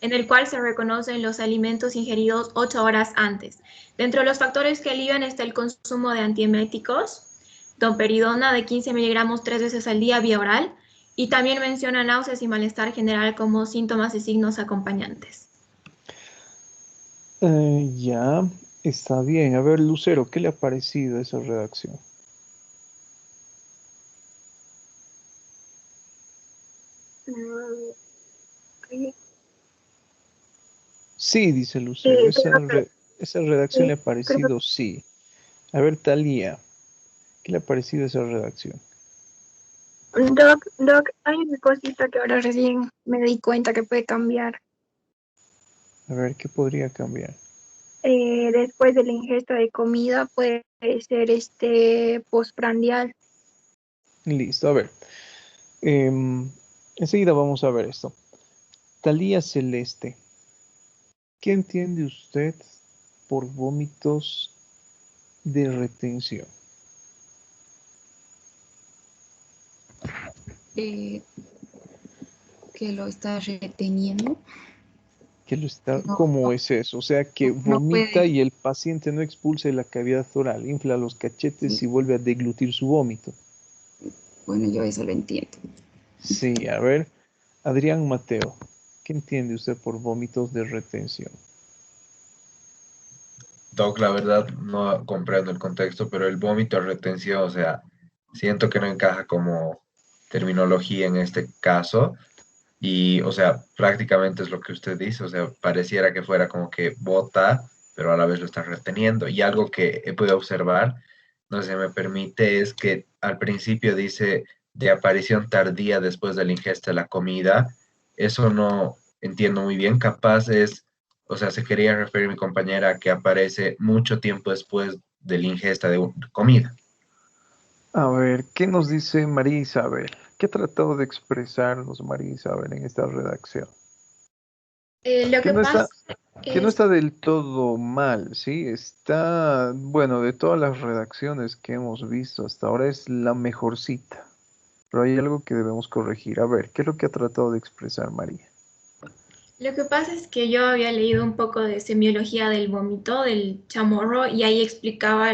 en el cual se reconocen los alimentos ingeridos 8 horas antes. Dentro de los factores que alivian está el consumo de antieméticos, domperidona de 15 miligramos 3 veces al día vía oral, y también menciona náuseas y malestar general como síntomas y signos acompañantes. Ya, está bien. A ver, Lucero, ¿qué le ha parecido esa redacción? Sí, dice Lucero. Esa redacción le ha parecido, sí. A ver, Talía, ¿qué le ha parecido esa redacción? Doc, hay una cosita que ahora recién me di cuenta que puede cambiar. A ver, ¿qué podría cambiar? Después de la ingesta de comida puede ser postprandial. Listo, a ver. Enseguida vamos a ver esto. Talía Celeste, ¿qué entiende usted por vómitos de retención? Que lo está reteniendo. Que lo está, ¿cómo es eso? O sea, que vomita y el paciente no expulsa de la cavidad oral, infla los cachetes y vuelve a deglutir su vómito. Bueno, yo eso lo entiendo. Sí, a ver, Adrián Mateo, ¿qué entiende usted por vómitos de retención? Doc, la verdad no comprendo el contexto, pero el vómito de retención, o sea, siento que no encaja como terminología en este caso. Y, o sea, prácticamente es lo que usted dice, o sea, pareciera que fuera como que bota, pero a la vez lo está reteniendo. Y algo que he podido observar, no sé si me permite, es que al principio dice de aparición tardía después de la ingesta de la comida. Eso no entiendo muy bien, capaz es, o sea, se quería referir mi compañera a que aparece mucho tiempo después de la ingesta de comida. A ver, ¿qué nos dice María Isabel? ¿Qué ha tratado de expresarnos María Isabel en esta redacción? Lo Que que no está, pasa que no es, está del todo mal, ¿sí? Está, bueno, de todas las redacciones que hemos visto hasta ahora es la mejorcita, pero hay algo que debemos corregir. A ver, ¿qué es lo que ha tratado de expresar María? lo que pasa es que yo había leído un poco de semiología del vómito, del chamorro, y ahí explicaba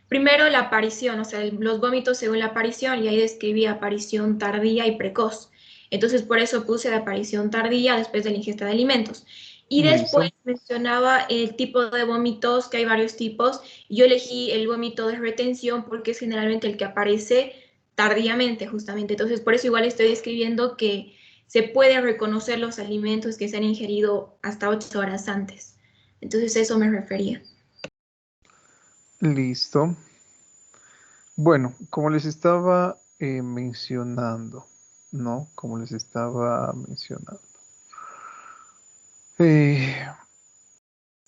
primero la aparición, o sea, los vómitos según la aparición, y ahí describía aparición tardía y precoz. Entonces, por eso puse de aparición tardía después de la ingesta de alimentos. Y después Listo. mencionaba el tipo de vómitos, que hay varios tipos. Yo elegí el vómito de retención porque es generalmente el que aparece tardíamente, justamente. Entonces, por eso igual estoy describiendo que se puede reconocer los alimentos que se han ingerido hasta 8 horas antes. Entonces, eso me refería. Listo. Bueno, como les estaba mencionando, ¿no? Como les estaba mencionando. Eh,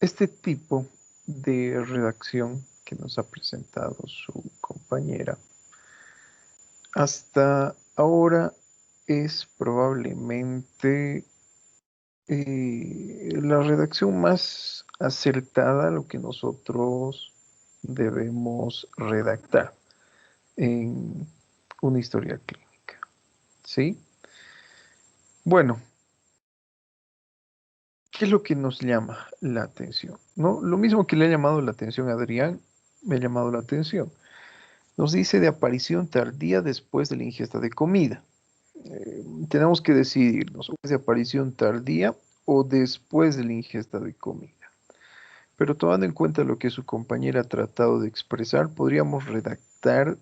Este tipo de redacción que nos ha presentado su compañera hasta ahora es probablemente la redacción más acertada a lo que nosotros debemos redactar en una historia clínica. ¿Sí? Bueno, ¿qué es lo que nos llama la atención? ¿No? Lo mismo que le ha llamado la atención a Adrián, me ha llamado la atención. Nos dice de aparición tardía después de la ingesta de comida. Tenemos que decidirnos, ¿es de aparición tardía o después de la ingesta de comida? Pero tomando en cuenta lo que su compañera ha tratado de expresar, podríamos redactar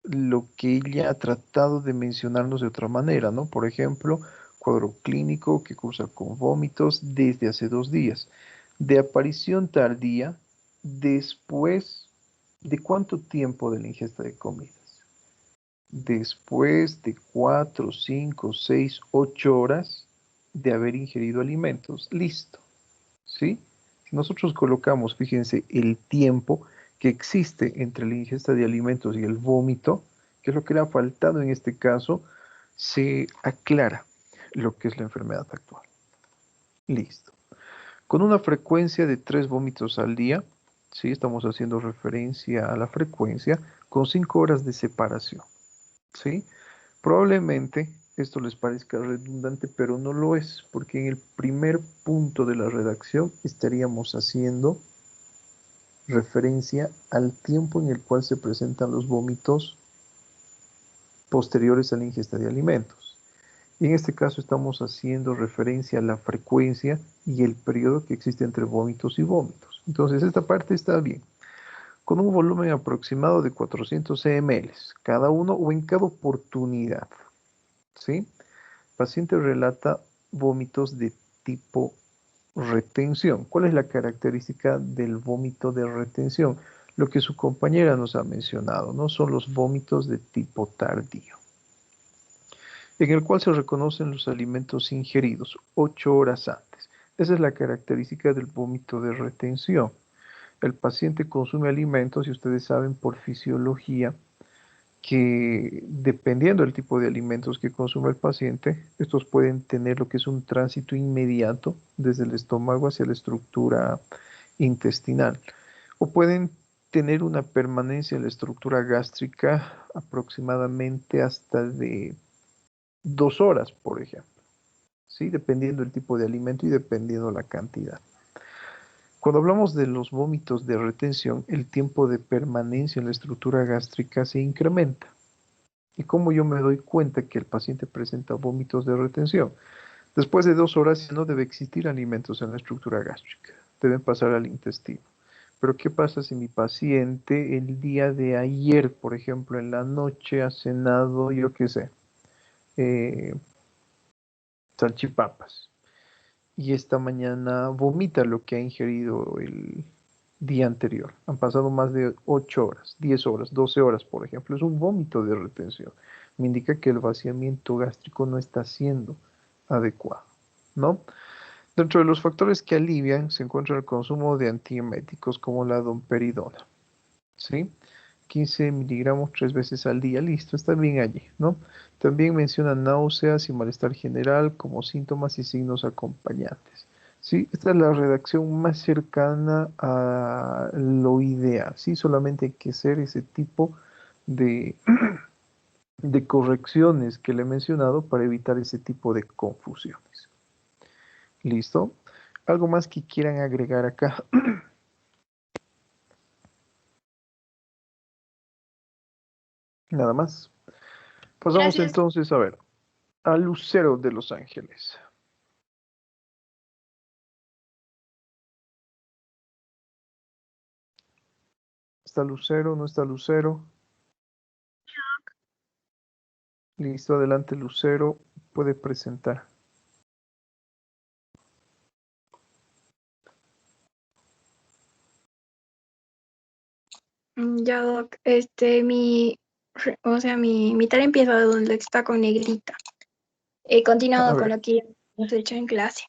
lo que ella ha tratado de mencionarnos de otra manera, ¿no? Por ejemplo, cuadro clínico que cursa con vómitos desde hace 2 días. De aparición tardía, después de cuánto tiempo de la ingesta de comidas. Después de 4, 5, 6, 8 horas de haber ingerido alimentos. Listo. ¿Sí? Si nosotros colocamos, fíjense, el tiempo que existe entre la ingesta de alimentos y el vómito, que es lo que le ha faltado en este caso, se aclara lo que es la enfermedad actual. Listo. Con una frecuencia de 3 vómitos al día, ¿sí? Estamos haciendo referencia a la frecuencia, con 5 horas de separación. ¿Sí? Probablemente esto les parezca redundante, pero no lo es, porque en el primer punto de la redacción estaríamos haciendo referencia al tiempo en el cual se presentan los vómitos posteriores a la ingesta de alimentos. Y en este caso estamos haciendo referencia a la frecuencia y el periodo que existe entre vómitos y vómitos. Entonces esta parte está bien. Con un volumen aproximado de 400 ml, cada uno o en cada oportunidad. ¿Sí? Paciente relata vómitos de tipo retención. ¿Cuál es la característica del vómito de retención? Lo que su compañera nos ha mencionado, ¿no? Son los vómitos de tipo tardío, en el cual se reconocen los alimentos ingeridos 8 horas antes. Esa es la característica del vómito de retención. El paciente consume alimentos y ustedes saben por fisiología que dependiendo del tipo de alimentos que consume el paciente, estos pueden tener lo que es un tránsito inmediato desde el estómago hacia la estructura intestinal o pueden tener una permanencia en la estructura gástrica aproximadamente hasta de 2 horas, por ejemplo, ¿sí? Dependiendo del tipo de alimento y dependiendo la cantidad. Cuando hablamos de los vómitos de retención, el tiempo de permanencia en la estructura gástrica se incrementa. ¿Y cómo yo me doy cuenta que el paciente presenta vómitos de retención? Después de 2 horas ya no debe existir alimentos en la estructura gástrica, deben pasar al intestino. Pero ¿qué pasa si mi paciente el día de ayer, por ejemplo, en la noche ha cenado, yo qué sé, salchipapas y esta mañana vomita lo que ha ingerido el día anterior. Han pasado más de 8 horas, 10 horas, 12 horas, por ejemplo. Es un vómito de retención. Me indica que el vaciamiento gástrico no está siendo adecuado, ¿no? Dentro de los factores que alivian se encuentra el consumo de antieméticos como la domperidona, ¿sí? 15 miligramos 3 veces al día, listo, está bien allí, ¿no? También menciona náuseas y malestar general como síntomas y signos acompañantes. ¿Sí? Esta es la redacción más cercana a lo ideal, ¿sí? Solamente hay que hacer ese tipo de, de correcciones que le he mencionado para evitar ese tipo de confusiones. ¿Listo? ¿Algo más que quieran agregar acá? Nada más. Pasamos Gracias. entonces a ver, a Lucero de Los Ángeles. ¿Está Lucero? ¿No está Lucero? Listo, adelante Lucero, puede presentar. Ya, Doc, mi tarea empieza de donde está con negrita. He continuado con lo que ya hemos hecho en clase.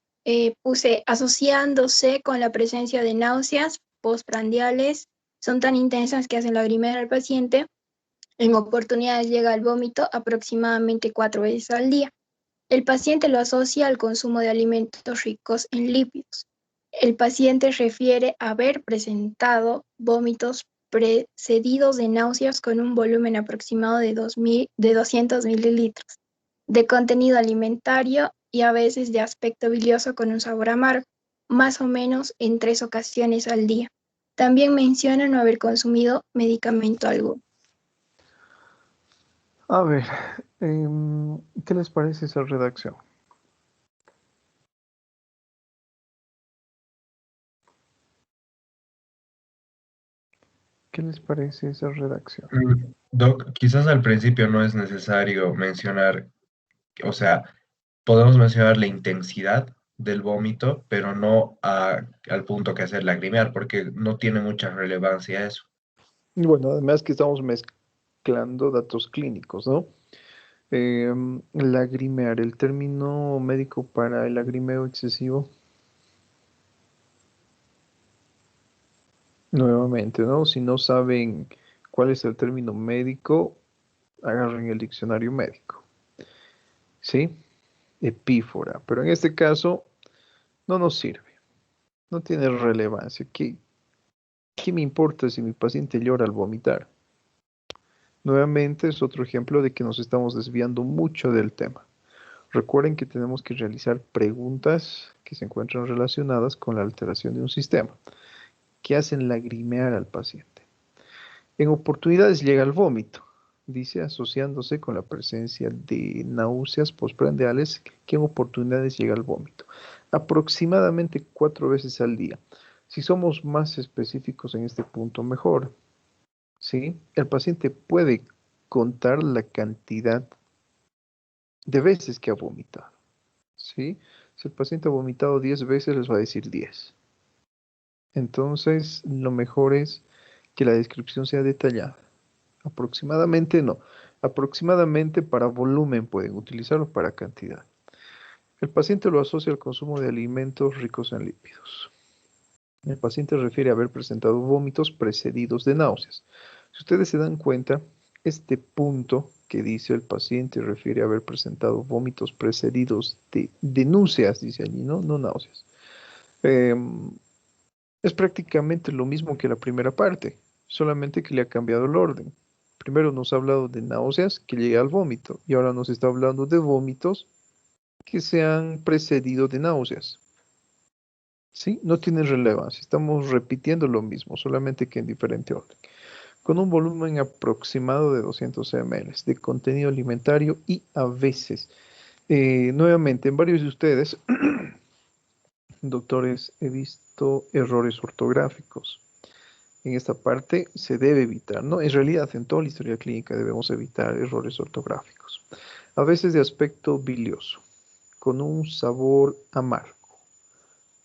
Puse asociándose con la presencia de náuseas postprandiales, son tan intensas que hacen lagrimear al paciente. En oportunidades llega al vómito aproximadamente 4 veces al día. El paciente lo asocia al consumo de alimentos ricos en lípidos. El paciente refiere haber presentado vómitos precedidos de náuseas con un volumen aproximado de 200 mililitros de contenido alimentario y a veces de aspecto bilioso con un sabor amargo, más o menos en 3 ocasiones al día. También menciona no haber consumido medicamento alguno. A ver, ¿qué les parece esa redacción? ¿Qué les parece esa redacción? Doc, quizás al principio no es necesario mencionar, o sea, podemos mencionar la intensidad del vómito, pero no al punto que hacer lagrimear, porque no tiene mucha relevancia eso. Bueno, además que estamos mezclando datos clínicos, ¿no? Lagrimear, el término médico para el lagrimeo excesivo. Nuevamente, ¿no? Si no saben cuál es el término médico, agarren el diccionario médico. ¿Sí? Epífora. Pero en este caso, no nos sirve. No tiene relevancia. ¿Qué me importa si mi paciente llora al vomitar? Nuevamente es otro ejemplo de que nos estamos desviando mucho del tema. Recuerden que tenemos que realizar preguntas que se encuentran relacionadas con la alteración de un sistema, que hacen lagrimear al paciente. En oportunidades llega el vómito, dice, asociándose con la presencia de náuseas postprandiales, que en oportunidades llega el vómito. Aproximadamente 4 veces al día. Si somos más específicos en este punto, mejor. ¿Sí? El paciente puede contar la cantidad de veces que ha vomitado. ¿Sí? Si el paciente ha vomitado 10 veces, les va a decir 10. Entonces, lo mejor es que la descripción sea detallada. Aproximadamente no. Aproximadamente para volumen pueden utilizarlo, para cantidad. El paciente lo asocia al consumo de alimentos ricos en lípidos. El paciente refiere a haber presentado vómitos precedidos de náuseas. Si ustedes se dan cuenta, este punto que dice el paciente refiere a haber presentado vómitos precedidos de náuseas, dice allí, ¿no? No náuseas. Es prácticamente lo mismo que la primera parte, solamente que le ha cambiado el orden. Primero nos ha hablado de náuseas que llega al vómito y ahora nos está hablando de vómitos que se han precedido de náuseas. ¿Sí? No tiene relevancia, estamos repitiendo lo mismo, solamente que en diferente orden. Con un volumen aproximado de 200 ml de contenido alimentario y a veces, nuevamente, en varios de ustedes, doctores, he visto errores ortográficos. En esta parte se debe evitar, ¿no? En realidad, en toda la historia clínica debemos evitar errores ortográficos. A veces de aspecto bilioso, con un sabor amargo,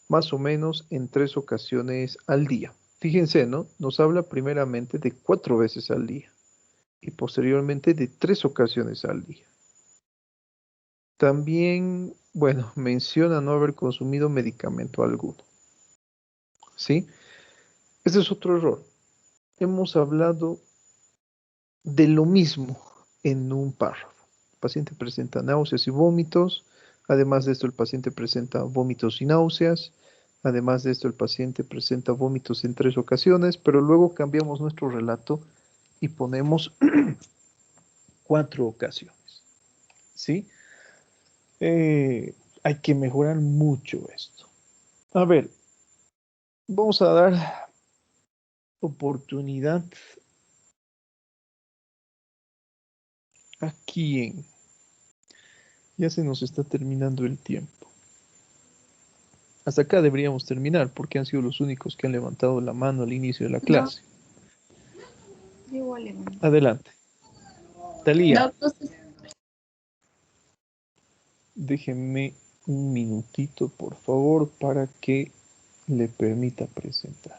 más o menos en 3 ocasiones al día. Fíjense, ¿no? Nos habla primeramente de 4 veces al día y posteriormente de 3 ocasiones al día. También, bueno, menciona no haber consumido medicamento alguno. ¿Sí? Ese es otro error. Hemos hablado de lo mismo en un párrafo. El paciente presenta náuseas y vómitos. Además de esto, el paciente presenta vómitos y náuseas. Además de esto, el paciente presenta vómitos en 3 ocasiones, pero luego cambiamos nuestro relato y ponemos 4 ocasiones. ¿Sí? Hay que mejorar mucho esto. A ver, vamos a dar oportunidad a quién. Ya se nos está terminando el tiempo. Hasta acá deberíamos terminar porque han sido los únicos que han levantado la mano al inicio de la clase. Adelante. Talía. Déjenme un minutito, por favor, para que le permita presentar.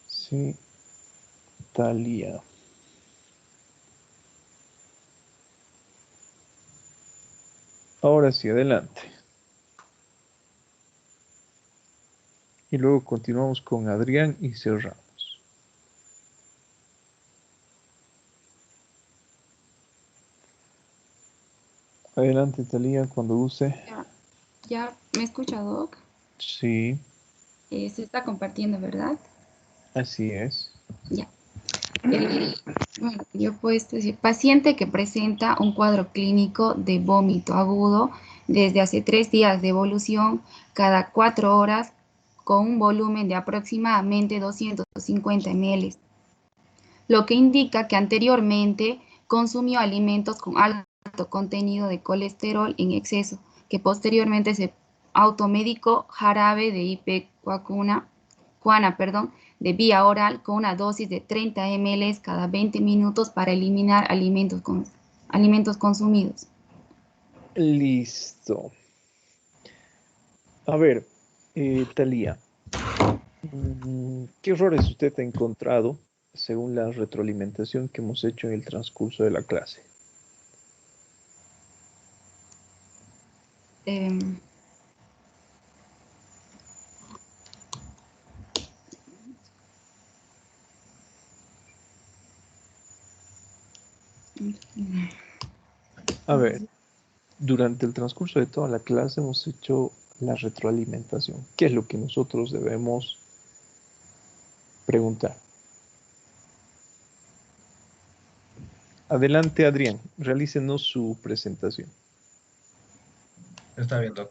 Sí, Talía. Ahora sí, adelante. Y luego continuamos con Adrián y cerramos. Adelante, Talía, cuando use. ¿Ya me escucha, Doc? Sí, Se está compartiendo, ¿verdad? así es. Ya. Bueno, yo puedo decir, paciente que presenta un cuadro clínico de vómito agudo desde hace 3 días de evolución cada 4 horas con un volumen de aproximadamente 250 ml, lo que indica que anteriormente consumió alimentos con alto contenido de colesterol en exceso, que posteriormente se automedicó jarabe de ipecacuana, de vía oral con una dosis de 30 ml cada 20 minutos para eliminar alimentos consumidos. Listo. A ver, Talía, ¿qué errores usted ha encontrado según la retroalimentación que hemos hecho en el transcurso de la clase? A ver, durante el transcurso de toda la clase hemos hecho la retroalimentación. ¿Qué es lo que nosotros debemos preguntar? Adelante, Adrián, realícenos su presentación. Está bien, Doc.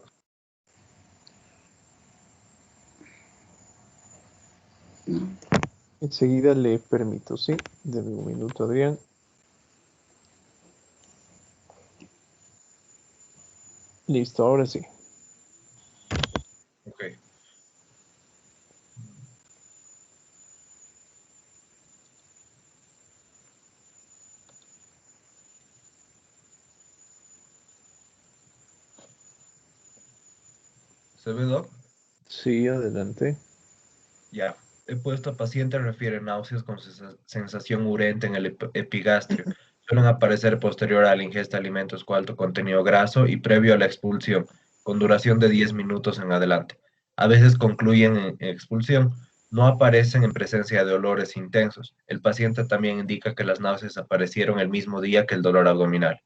Enseguida le permito, ¿sí? Deme un minuto, Adrián. Listo, ahora sí. Ok. ¿Se ve, Doc? Sí, adelante. Ya. He puesto paciente refiere náuseas con sensación urente en el epigastrio. Suelen aparecer posterior a la ingesta de alimentos con alto contenido graso y previo a la expulsión, con duración de 10 minutos en adelante. A veces concluyen en expulsión. No aparecen en presencia de olores intensos. El paciente también indica que las náuseas aparecieron el mismo día que el dolor abdominal.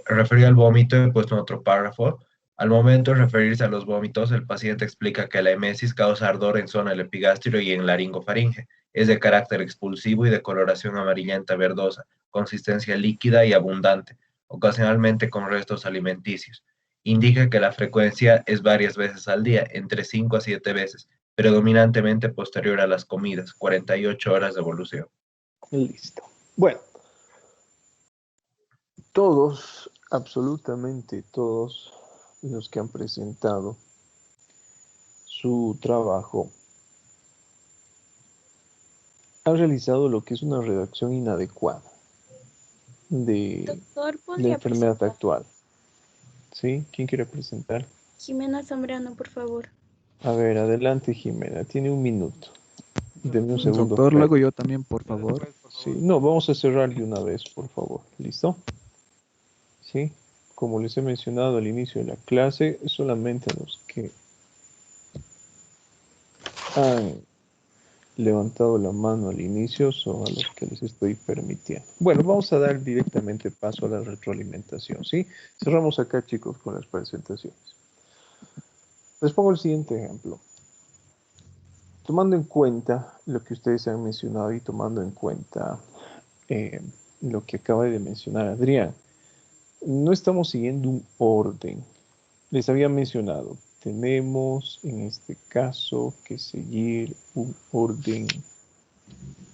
Referido al vómito, he puesto en otro párrafo. Al momento de referirse a los vómitos, el paciente explica que la emesis causa ardor en zona del epigastrio y en laringofaringe. Es de carácter expulsivo y de coloración amarillenta verdosa, consistencia líquida y abundante, ocasionalmente con restos alimenticios. Indica que la frecuencia es varias veces al día, entre 5 a 7 veces, predominantemente posterior a las comidas, 48 horas de evolución. Listo. Bueno, todos, absolutamente todos los que han presentado su trabajo han realizado lo que es una redacción inadecuada de Doctor, la enfermedad actual. ¿Sí? ¿Quién quiere presentar? Jimena Zambrano, por favor. A ver, adelante Jimena, tiene un minuto. Deme un segundo. Doctor, lo hago yo también, por favor. Sí, no, vamos a cerrar de una vez, por favor. ¿Listo? Sí, como les he mencionado al inicio de la clase, solamente a los que han levantado la mano al inicio son a los que les estoy permitiendo. Bueno, vamos a dar directamente paso a la retroalimentación, ¿sí? Cerramos acá, chicos, con las presentaciones. Les pongo el siguiente ejemplo. Tomando en cuenta lo que ustedes han mencionado y tomando en cuenta lo que acaba de mencionar Adrián, no estamos siguiendo un orden. Les había mencionado, tenemos en este caso que seguir un orden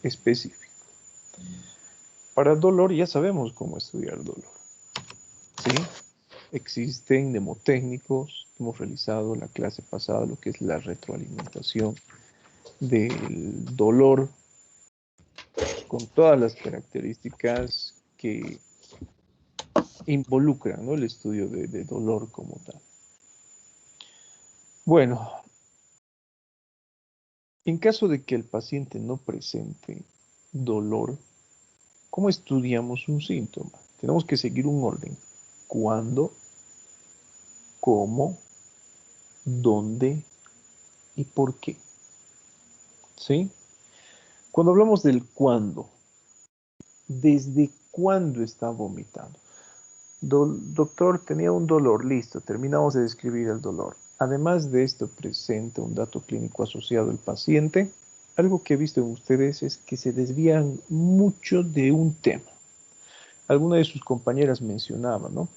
específico. Para dolor ya sabemos cómo estudiar dolor. ¿Sí? Existen mnemotécnicos, hemos realizado la clase pasada lo que es la retroalimentación del dolor con todas las características que involucran, ¿no?, el estudio de dolor como tal. Bueno, en caso de que el paciente no presente dolor, ¿cómo estudiamos un síntoma? Tenemos que seguir un orden. ¿Cuándo? ¿Cómo? ¿Dónde? ¿Y por qué? ¿Sí? Cuando hablamos del cuándo, ¿desde cuándo está vomitando? Doctor, tenía un dolor, listo, terminamos de describir el dolor. Además de esto, presenta un dato clínico asociado al paciente. Algo que he visto en ustedes es que se desvían mucho de un tema. Alguna de sus compañeras mencionaba, ¿no?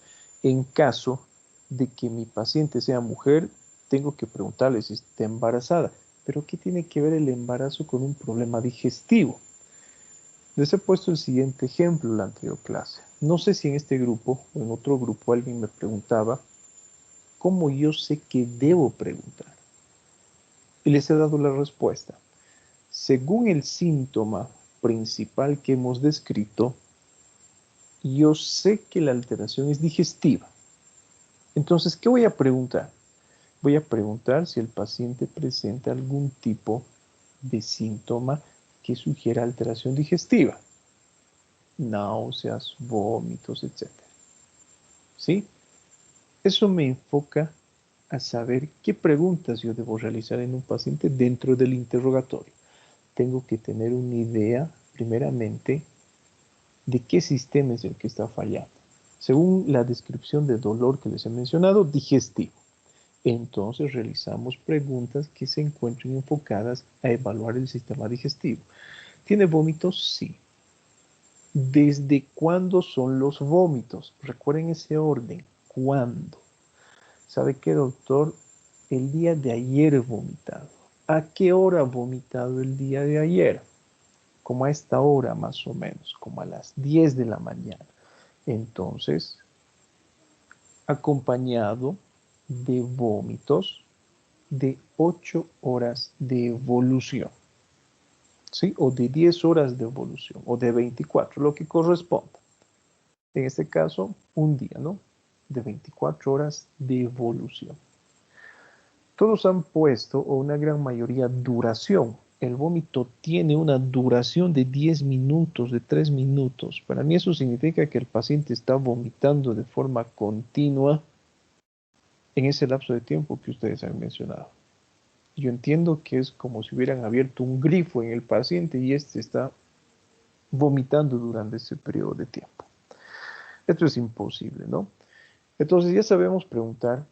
En caso de que mi paciente sea mujer, tengo que preguntarle si está embarazada. Pero ¿qué tiene que ver el embarazo con un problema digestivo? Les he puesto el siguiente ejemplo en la anterior clase. No sé si en este grupo o en otro grupo alguien me preguntaba cómo yo sé que debo preguntar. Y les he dado la respuesta. Según el síntoma principal que hemos descrito, yo sé que la alteración es digestiva. Entonces, ¿qué voy a preguntar? Voy a preguntar si el paciente presenta algún tipo de síntoma que sugiera alteración digestiva. Náuseas, vómitos, etc. ¿Sí? Eso me enfoca a saber qué preguntas yo debo realizar en un paciente dentro del interrogatorio. Tengo que tener una idea, primeramente, de qué sistema es el que está fallando. Según la descripción de dolor que les he mencionado, digestivo. Entonces realizamos preguntas que se encuentren enfocadas a evaluar el sistema digestivo. ¿Tiene vómitos? Sí. ¿Desde cuándo son los vómitos? Recuerden ese orden. ¿Cuándo? ¿Sabe qué, doctor? El día de ayer he vomitado. ¿A qué hora ha vomitado el día de ayer? Como a esta hora más o menos, como a las 10 de la mañana. Entonces, acompañado de vómitos de 8 horas de evolución, ¿sí? O de 10 horas de evolución, o de 24, lo que corresponda. En este caso, un día, ¿no? De 24 horas de evolución. Todos han puesto, o una gran mayoría, duración. El vómito tiene una duración de 10 minutos, de 3 minutos. Para mí eso significa que el paciente está vomitando de forma continua en ese lapso de tiempo que ustedes han mencionado. Yo entiendo que es como si hubieran abierto un grifo en el paciente y este está vomitando durante ese periodo de tiempo. Esto es imposible, ¿no? Entonces ya sabemos preguntar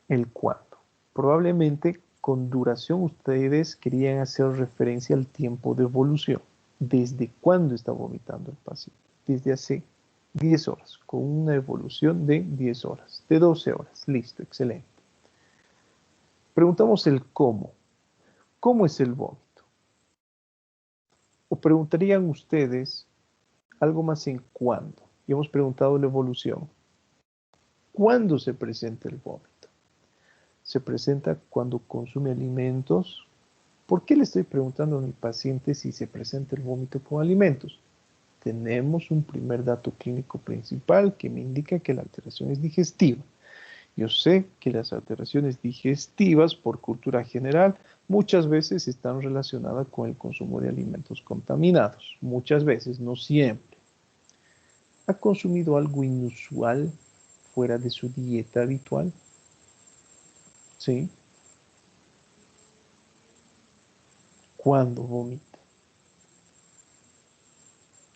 el cuándo. Probablemente con duración ustedes querían hacer referencia al tiempo de evolución. ¿Desde cuándo está vomitando el paciente? Desde hace 10 horas, con una evolución de 10 horas, de 12 horas. Listo, excelente. Preguntamos el cómo. ¿Cómo es el vómito? O preguntarían ustedes algo más en cuándo. Y hemos preguntado la evolución. ¿Cuándo se presenta el vómito? Se presenta cuando consume alimentos. ¿Por qué le estoy preguntando a mi paciente si se presenta el vómito con alimentos? tenemos un primer dato clínico principal que me indica que la alteración es digestiva. Yo sé que las alteraciones digestivas, por cultura general, muchas veces están relacionadas con el consumo de alimentos contaminados. Muchas veces, no siempre. ¿Ha consumido algo inusual fuera de su dieta habitual? ¿Sí? ¿Cuándo vomita?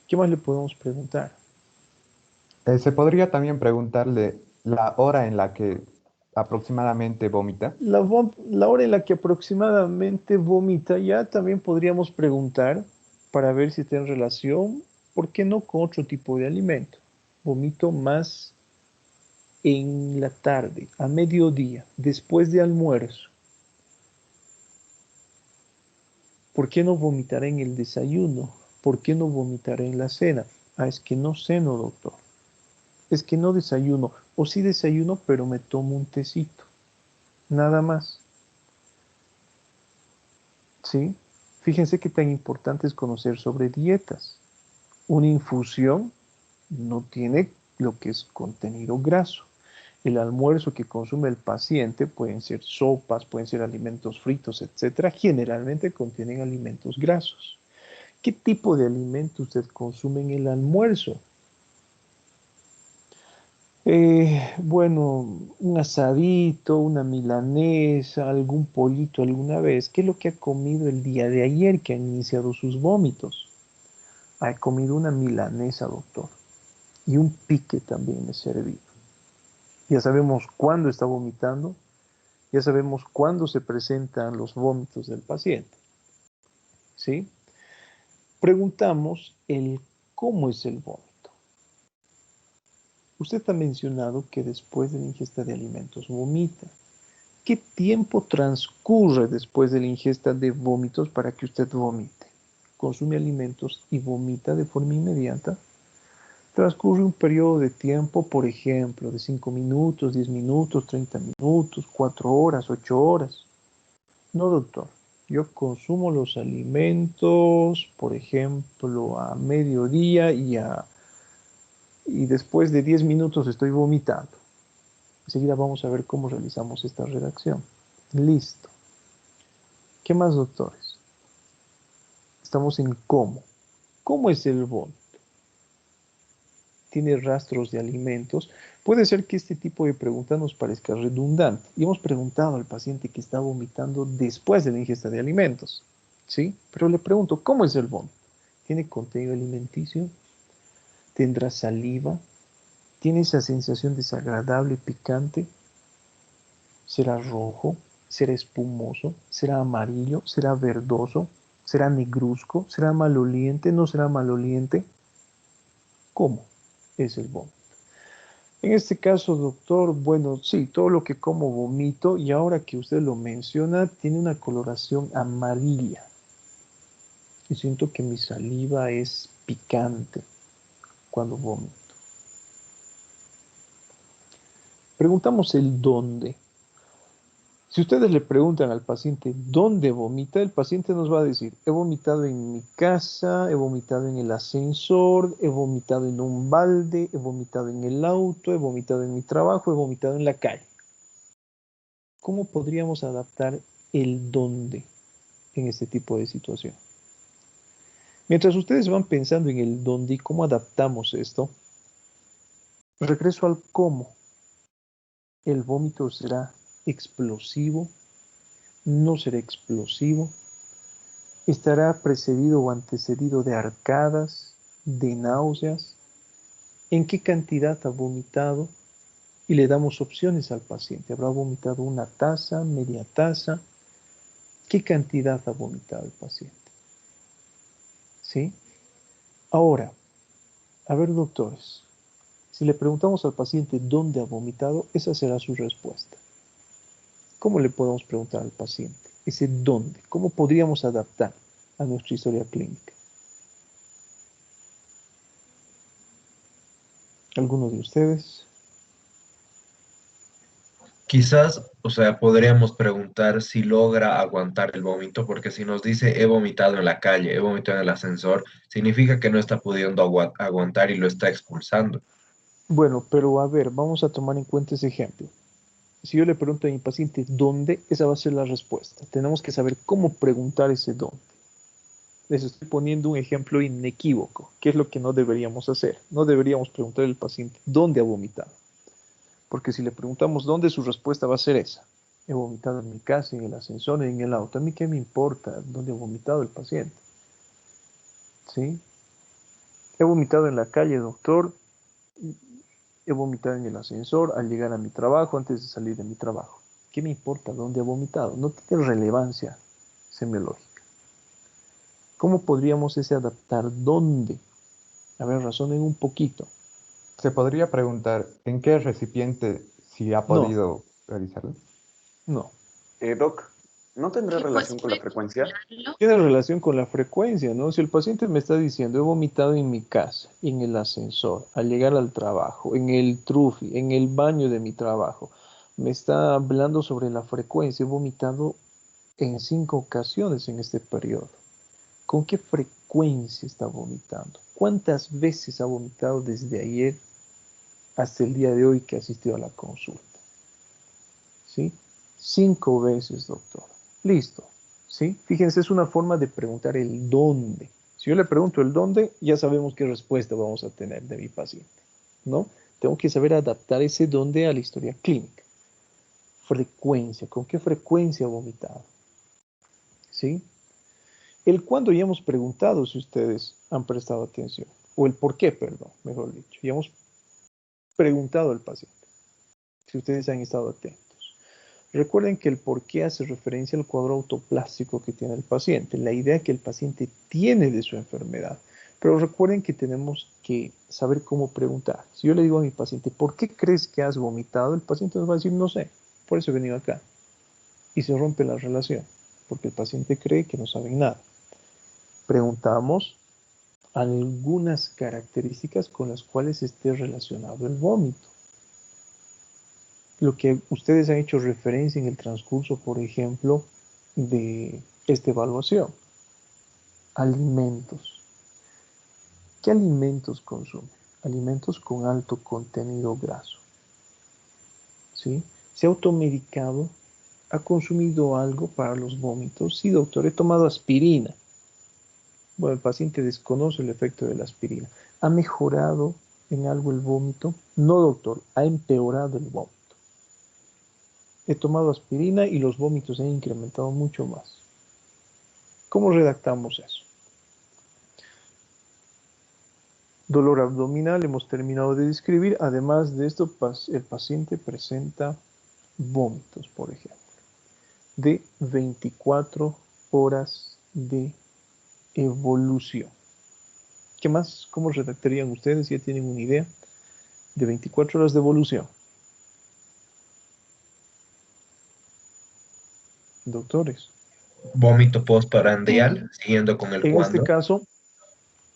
¿Qué más le podemos preguntar? Se podría también preguntarle la hora en la que aproximadamente vomita. La hora en la que aproximadamente vomita, ya también podríamos preguntar para ver si está en relación, ¿por qué no con otro tipo de alimento? Vomito más en la tarde, a mediodía, después de almuerzo. ¿Por qué no vomitará en el desayuno? ¿Por qué no vomitará en la cena? Ah, es que no ceno, doctor. Es que no desayuno. O sí desayuno, pero me tomo un tecito. Nada más. ¿Sí? Fíjense qué tan importante es conocer sobre dietas. Una infusión no tiene lo que es contenido graso. El almuerzo que consume el paciente pueden ser sopas, pueden ser alimentos fritos, etcétera. Generalmente contienen alimentos grasos. ¿Qué tipo de alimento usted consume en el almuerzo? Bueno, un asadito, una milanesa, algún pollito alguna vez. ¿Qué es lo que ha comido el día de ayer que han iniciado sus vómitos? Ha comido una milanesa, doctor. Y un pique también he servido. Ya sabemos cuándo está vomitando. Ya sabemos cuándo se presentan los vómitos del paciente. ¿Sí? Preguntamos el cómo es el vómito. Usted ha mencionado que después de la ingesta de alimentos vomita. ¿Qué tiempo transcurre después de la ingesta de vómitos para que usted vomite? ¿Consume alimentos y vomita de forma inmediata? Transcurre un periodo de tiempo, por ejemplo, de 5 minutos, 10 minutos, 30 minutos, 4 horas, 8 horas. No, doctor. Yo consumo los alimentos, por ejemplo, a mediodía y después de 10 minutos estoy vomitando. Enseguida vamos a ver cómo realizamos esta redacción. Listo. ¿Qué más, doctores? Estamos en cómo. ¿Cómo es el vómito? Tiene rastros de alimentos. Puede ser que este tipo de pregunta nos parezca redundante. Y hemos preguntado al paciente que está vomitando después de la ingesta de alimentos. ¿Sí? Pero le pregunto, ¿cómo es el vómito? ¿Tiene contenido alimenticio? ¿Tendrá saliva? ¿Tiene esa sensación desagradable, picante? ¿Será rojo? ¿Será espumoso? ¿Será amarillo? ¿Será verdoso? ¿Será negruzco? ¿Será maloliente? ¿No será maloliente? ¿Cómo es el vómito? En este caso, doctor, bueno, sí, todo lo que como vomito, y ahora que usted lo menciona, tiene una coloración amarilla. Y siento que mi saliva es picante cuando vomito. Preguntamos el dónde. Si ustedes le preguntan al paciente dónde vomita, el paciente nos va a decir, he vomitado en mi casa, he vomitado en el ascensor, he vomitado en un balde, he vomitado en el auto, he vomitado en mi trabajo, he vomitado en la calle. ¿Cómo podríamos adaptar el dónde en este tipo de situación? Mientras ustedes van pensando en el dónde y cómo adaptamos esto, regreso al cómo. El vómito será explosivo, no será explosivo, estará precedido o antecedido de arcadas, de náuseas, en qué cantidad ha vomitado y le damos opciones al paciente. ¿Habrá vomitado una taza, media taza? ¿Qué cantidad ha vomitado el paciente? ¿Sí? Ahora, a ver, doctores, si le preguntamos al paciente dónde ha vomitado, esa será su respuesta. ¿Cómo le podemos preguntar al paciente ese dónde? ¿Cómo podríamos adaptar a nuestra historia clínica? ¿Alguno de ustedes? Quizás, o sea, podríamos preguntar si logra aguantar el vómito, porque si nos dice he vomitado en la calle, he vomitado en el ascensor, significa que no está pudiendo aguantar y lo está expulsando. Bueno, pero a ver, vamos a tomar en cuenta ese ejemplo. Si yo le pregunto a mi paciente dónde, esa va a ser la respuesta. Tenemos que saber cómo preguntar ese dónde. Les estoy poniendo un ejemplo inequívoco, que es lo que no deberíamos hacer. No deberíamos preguntar al paciente dónde ha vomitado. Porque si le preguntamos dónde, su respuesta va a ser esa. He vomitado en mi casa, en el ascensor, en el auto. ¿A mí qué me importa dónde ha vomitado el paciente? ¿Sí? He vomitado en la calle, doctor. He vomitado en el ascensor al llegar a mi trabajo, antes de salir de mi trabajo. ¿Qué me importa dónde he vomitado? No tiene relevancia semiológica. ¿Cómo podríamos ese adaptar dónde? A ver, razonen un poquito. Se podría preguntar en qué recipiente si ha No, podido realizarlo. no. Doc, ¿no tendrá ¿Qué relación con la puede frecuencia? combinarlo? Tiene relación con la frecuencia, ¿no? Si el paciente me está diciendo, he vomitado en mi casa, en el ascensor, al llegar al trabajo, en el trufi, en el baño de mi trabajo, me está hablando sobre la frecuencia, he vomitado en 5 ocasiones en este periodo. ¿Con qué frecuencia está vomitando? ¿Cuántas veces ha vomitado desde ayer hasta el día de hoy que asistió a la consulta? ¿Sí? 5 veces, doctor. Listo. ¿Sí? Fíjense, es una forma de preguntar el dónde. Si yo le pregunto el dónde, ya sabemos qué respuesta vamos a tener de mi paciente, ¿no? Tengo que saber adaptar ese dónde a la historia clínica. Frecuencia, ¿con qué frecuencia ha vomitado? ¿Sí? El cuándo ya hemos preguntado si ustedes han prestado atención, o el por qué, perdón, mejor dicho. Ya hemos preguntado al paciente si ustedes han estado atentos. Recuerden que el por qué hace referencia al cuadro autoplástico que tiene el paciente, la idea que el paciente tiene de su enfermedad. Pero recuerden que tenemos que saber cómo preguntar. Si yo le digo a mi paciente, ¿por qué crees que has vomitado? El paciente nos va a decir, no sé, por eso he venido acá. Y se rompe la relación, porque el paciente cree que no saben nada. Preguntamos algunas características con las cuales esté relacionado el vómito. Lo que ustedes han hecho referencia en el transcurso, por ejemplo, de esta evaluación. Alimentos. ¿Qué alimentos consume? Alimentos con alto contenido graso. ¿Sí? ¿Se ha automedicado? ¿Ha consumido algo para los vómitos? Sí, doctor, he tomado aspirina. Bueno, el paciente desconoce el efecto de la aspirina. ¿Ha mejorado en algo el vómito? No, doctor, ha empeorado el vómito. He tomado aspirina y los vómitos se han incrementado mucho más. ¿Cómo redactamos eso? Dolor abdominal, hemos terminado de describir. Además de esto, el paciente presenta vómitos, por ejemplo, de 24 horas de evolución. ¿Qué más? ¿Cómo redactarían ustedes? ¿Ya tienen una idea? De 24 horas de evolución. Doctores. Vómito postprandial, siguiendo con el En este cuándo. caso,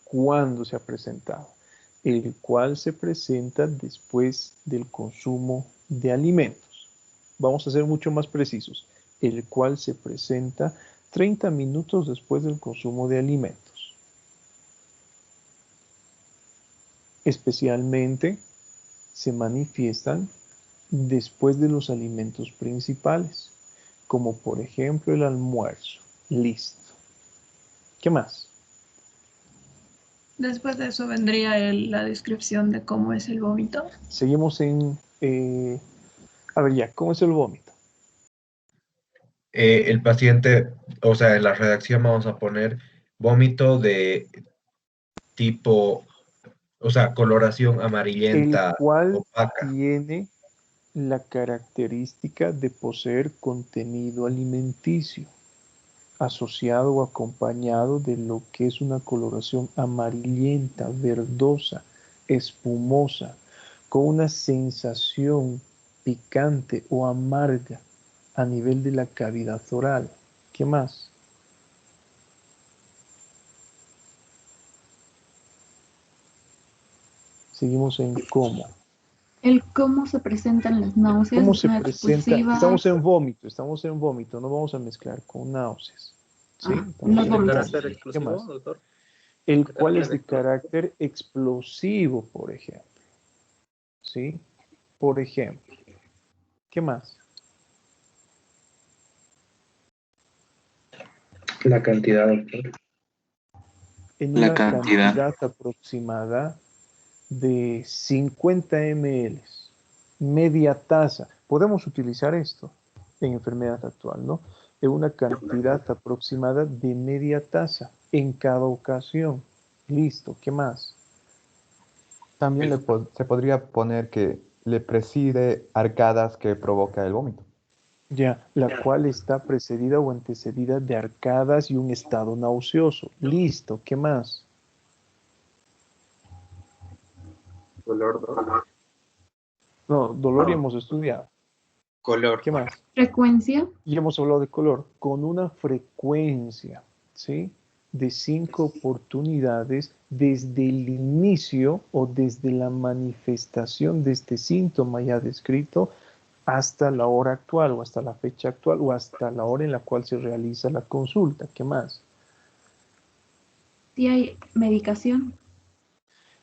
¿cuándo se ha presentado? El cual se presenta después del consumo de alimentos. Vamos a ser mucho más precisos. El cual se presenta 30 minutos después del consumo de alimentos. Especialmente se manifiestan después de los alimentos principales, como por ejemplo el almuerzo. Listo. ¿Qué más? Después de eso vendría la descripción de cómo es el vómito. Seguimos en... a ver ya, ¿cómo es el vómito? El paciente, o sea, en la redacción vamos a poner vómito de tipo, o sea, coloración El amarillenta, cual opaca. tiene la característica de poseer contenido alimenticio, asociado o acompañado de lo que es una coloración amarillenta, verdosa, espumosa, con una sensación picante o amarga a nivel de la cavidad oral. ¿Qué más? Seguimos en cómo. El cómo se presentan las náuseas, ¿Cómo se son presenta? expulsivas. Estamos en vómito, no vamos a mezclar con náuseas. ¿Sí? Los en vómitos. vómito. ¿Qué más? El cual es de carácter explosivo, por ejemplo. ¿Sí? Por ejemplo. ¿Qué más? La cantidad, doctor. En una cantidad aproximada de 50 ml, media taza. Podemos utilizar esto en enfermedad actual, ¿no? En una cantidad aproximada de media taza en cada ocasión. Listo, ¿qué más? También se podría poner que le preside arcadas que provoca el vómito. Ya, la cual está precedida o antecedida de arcadas y un estado nauseoso. Listo, ¿qué más? Dolor. No, dolor ya hemos estudiado. Color. ¿Qué más? Frecuencia. Y hemos hablado de color. Con una frecuencia, ¿sí? De 5 oportunidades desde el inicio o desde la manifestación de este síntoma ya descrito hasta la hora actual o hasta la fecha actual o hasta la hora en la cual se realiza la consulta. ¿Qué más? Si hay medicación.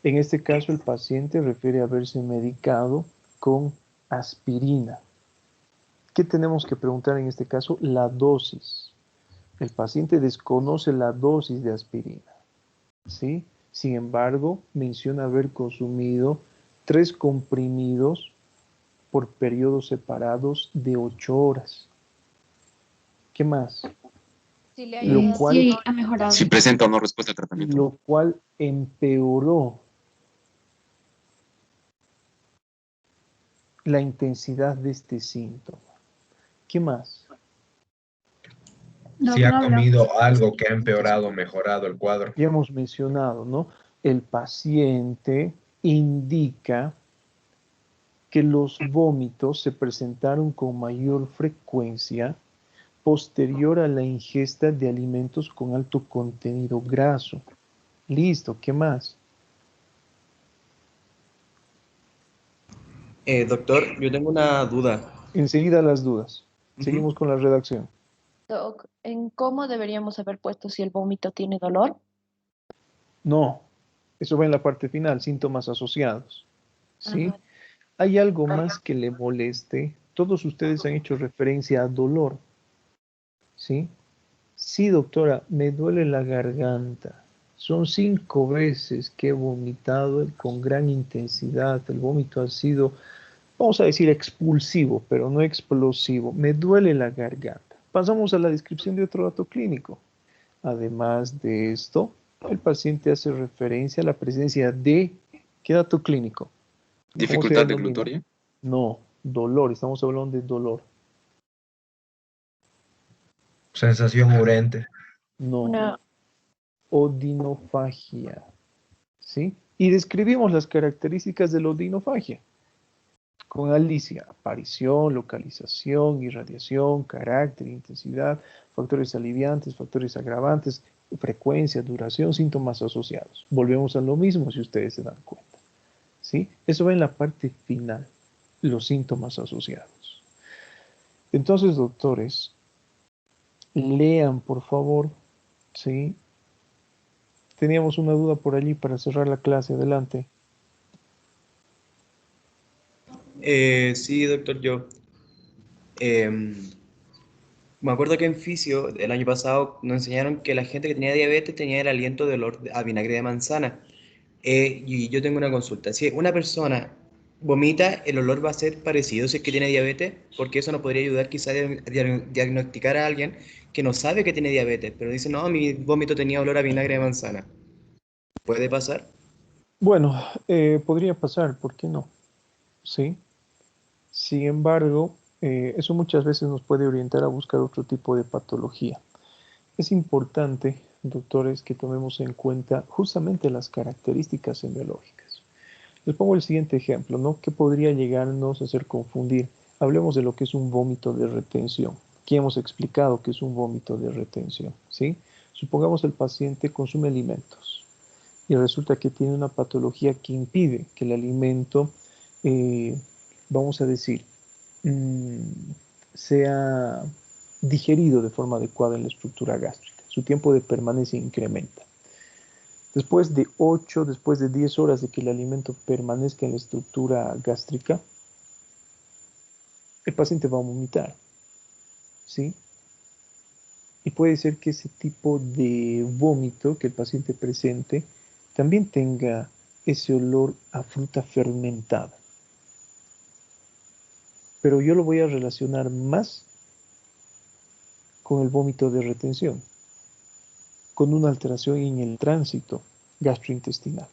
En este caso, el paciente refiere a haberse medicado con aspirina. ¿Qué tenemos que preguntar en este caso? La dosis. El paciente desconoce la dosis de aspirina, ¿sí? Sin embargo, menciona haber consumido 3 comprimidos por periodos separados de 8 horas. ¿Qué más? Sí, ha mejorado. Si presenta o no respuesta al tratamiento. Lo cual empeoró la intensidad de este síntoma. ¿Qué más? Si ha comido algo que ha empeorado o mejorado el cuadro. Ya hemos mencionado, ¿no? El paciente indica que los vómitos se presentaron con mayor frecuencia posterior a la ingesta de alimentos con alto contenido graso. Listo, ¿qué más? Doctor, yo tengo una duda. Enseguida las dudas. Seguimos con la redacción. Doc, ¿en cómo deberíamos haber puesto si el vómito tiene dolor? No, eso va en la parte final, síntomas asociados. ¿Sí? Ajá. ¿Hay algo más que le moleste? Todos ustedes han hecho referencia a dolor. ¿Sí? Sí, doctora, me duele la garganta. Son 5 veces que he vomitado con gran intensidad. El vómito ha sido, vamos a decir, expulsivo, pero no explosivo. Me duele la garganta. Pasamos a la descripción de otro dato clínico. Además de esto, el paciente hace referencia a la presencia de, ¿qué dato clínico? ¿Dificultad deglutoria? No, dolor, estamos hablando de dolor. Sensación urente. No. Odinofagia. ¿Sí? Y describimos las características de la odinofagia. Con Alicia, aparición, localización, irradiación, carácter, intensidad, factores aliviantes, factores agravantes, frecuencia, duración, síntomas asociados. Volvemos a lo mismo si ustedes se dan cuenta. ¿Sí? Eso va en la parte final, los síntomas asociados. Entonces, doctores, lean, por favor, ¿sí? Teníamos una duda por allí para cerrar la clase. Adelante. Sí, doctor, yo. Me acuerdo que en fisio el año pasado nos enseñaron que la gente que tenía diabetes tenía el aliento de olor a vinagre de manzana. Y yo tengo una consulta. Si una persona vomita, ¿el olor va a ser parecido si es que tiene diabetes? Porque eso nos podría ayudar quizá a diagnosticar a alguien que no sabe que tiene diabetes, pero dice, no, mi vómito tenía olor a vinagre de manzana. ¿Puede pasar? Bueno, podría pasar, ¿por qué no? Sí. Sin embargo, eso muchas veces nos puede orientar a buscar otro tipo de patología. Es importante, doctores, que tomemos en cuenta justamente las características semiológicas. Les pongo el siguiente ejemplo, ¿no? ¿Qué podría llegarnos a hacer confundir? Hablemos de lo que es un vómito de retención. Aquí hemos explicado que es un vómito de retención, ¿sí? Supongamos el paciente consume alimentos y resulta que tiene una patología que impide que el alimento vamos a decir, sea digerido de forma adecuada en la estructura gástrica. Su tiempo de permanencia incrementa. Después de 8, después de 10 horas de que el alimento permanezca en la estructura gástrica, el paciente va a vomitar, ¿sí? Y puede ser que ese tipo de vómito que el paciente presente también tenga ese olor a fruta fermentada. Pero yo lo voy a relacionar más con el vómito de retención, con una alteración en el tránsito gastrointestinal.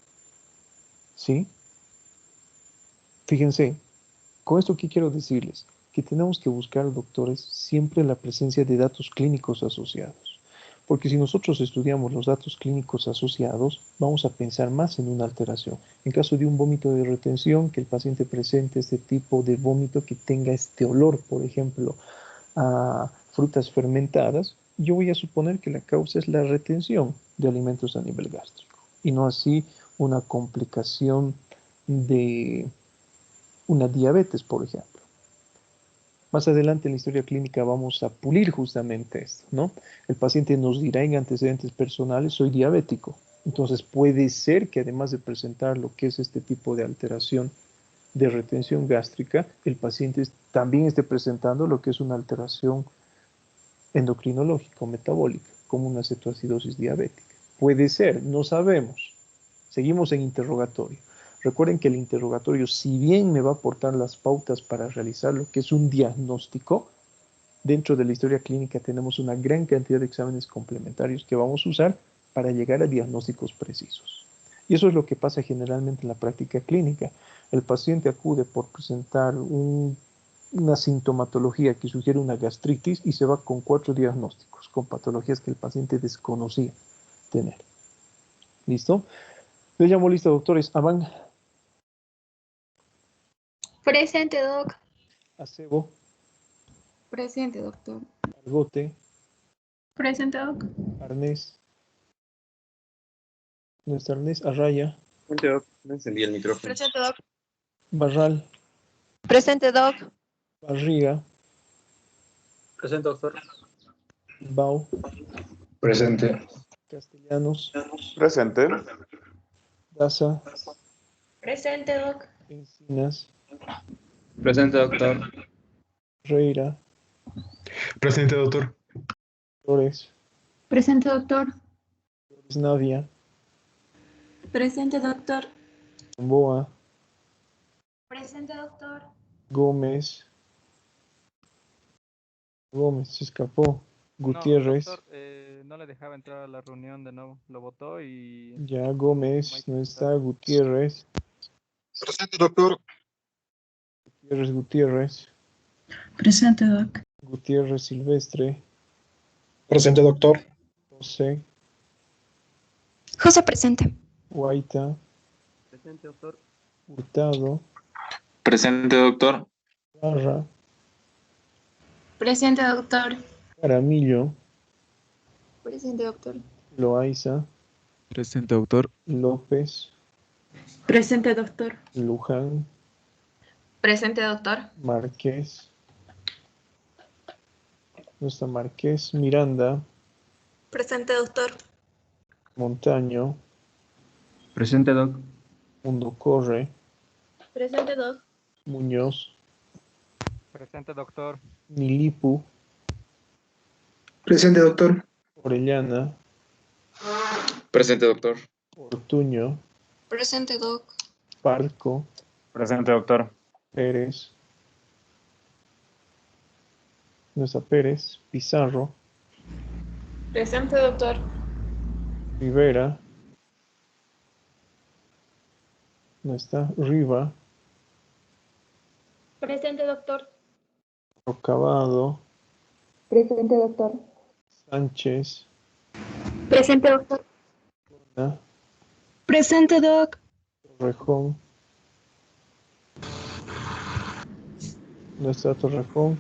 ¿Sí? Fíjense, con esto, ¿qué quiero decirles? Que tenemos que buscar, doctores, siempre la presencia de datos clínicos asociados. Porque si nosotros estudiamos los datos clínicos asociados, vamos a pensar más en una alteración. En caso de un vómito de retención, que el paciente presente este tipo de vómito que tenga este olor, por ejemplo, a frutas fermentadas, yo voy a suponer que la causa es la retención de alimentos a nivel gástrico y no así una complicación de una diabetes, por ejemplo. Más adelante en la historia clínica vamos a pulir justamente esto, ¿no? El paciente nos dirá en antecedentes personales, soy diabético. Entonces puede ser que además de presentar lo que es este tipo de alteración de retención gástrica, el paciente también esté presentando lo que es una alteración endocrinológica o metabólica, como una cetoacidosis diabética. Puede ser, no sabemos. Seguimos en interrogatorio. Recuerden que el interrogatorio, si bien me va a aportar las pautas para realizar lo que es un diagnóstico, dentro de la historia clínica tenemos una gran cantidad de exámenes complementarios que vamos a usar para llegar a diagnósticos precisos. Y eso es lo que pasa generalmente en la práctica clínica. El paciente acude por presentar una sintomatología que sugiere una gastritis y se va con 4 diagnósticos, con patologías que el paciente desconocía tener. ¿Listo? Le llamo lista, doctores. Aman. Presente, doc. Acebo. Presente, doctor. Argote. Presente, doc. Arnés. Nuestro Arnés Arraya. Presente, doc. Me encendí el micrófono. Presente, doc. Barral. Presente, doc. Barriga. Presente, doctor. Bau. Presente. Castellanos. Presente. Daza. Presente, doc. Encinas. Presente, doctor. Reira. Presente, doctor. Flores. Presente, doctor. Flores Navia. Presente, doctor. Boa. Presente, doctor. Gómez. Gómez se escapó. Gutiérrez. No, doctor, no le dejaba entrar a la reunión de nuevo. Lo votó y... Ya, Gómez no está. Gutiérrez. Presente, doctor. Gutiérrez. Presente, doc. Gutiérrez Silvestre. Presente, doctor. José. José, presente. Guaita. Presente, doctor. Hurtado. Presente, doctor. Barra. Presente, doctor. Caramillo. Presente, doctor. Loaiza. Presente, doctor. López. Presente, doctor. Luján. Presente, doctor. Márquez. No está Márquez. Miranda. Presente, doctor. Montaño. Presente, doc. Mundo Corre. Presente, doc. Muñoz. Presente, doctor. Nilipu. Presente, doctor. Orellana. Presente, doctor. Ortuño. Presente, doc. Parco. Presente, doctor. Pérez. No está Pérez. Pizarro. Presente, doctor. Rivera. No está. Riva. Presente, doctor. Rocabado. Presente, doctor. Sánchez. Presente, doctor. Luna, Presente, doc. Torrejón. No está Torrejón.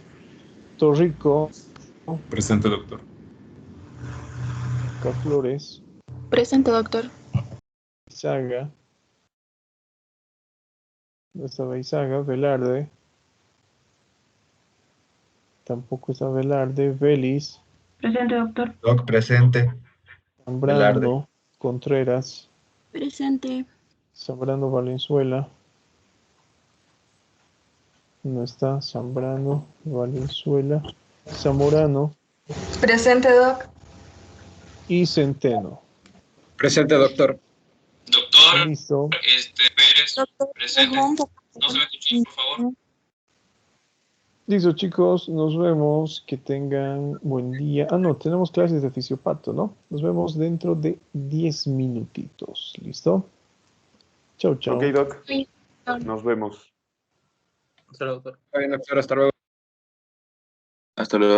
Torrico. Presente, doctor. Flores. Presente, doctor. Saga. No está Beizaga. Velarde. Tampoco está Velarde. Vélez. Presente, doctor. Doc, presente. Velarde. Zambrano. Contreras. Presente. Zambrano Valenzuela. No está. Zambrano Valenzuela. Zamorano. Presente, Doc. Y Centeno. Presente, doctor. Doctor, Listo. Pérez, presente. No se me escucha, por favor. Listo, chicos. Nos vemos. Que tengan buen día. Ah, no. Tenemos clases de fisiopato, ¿no? Nos vemos dentro de 10 minutitos. ¿Listo? Chau, chau. Ok, Doc. Nos vemos. Está bien, doctor. Hasta luego. Hasta luego.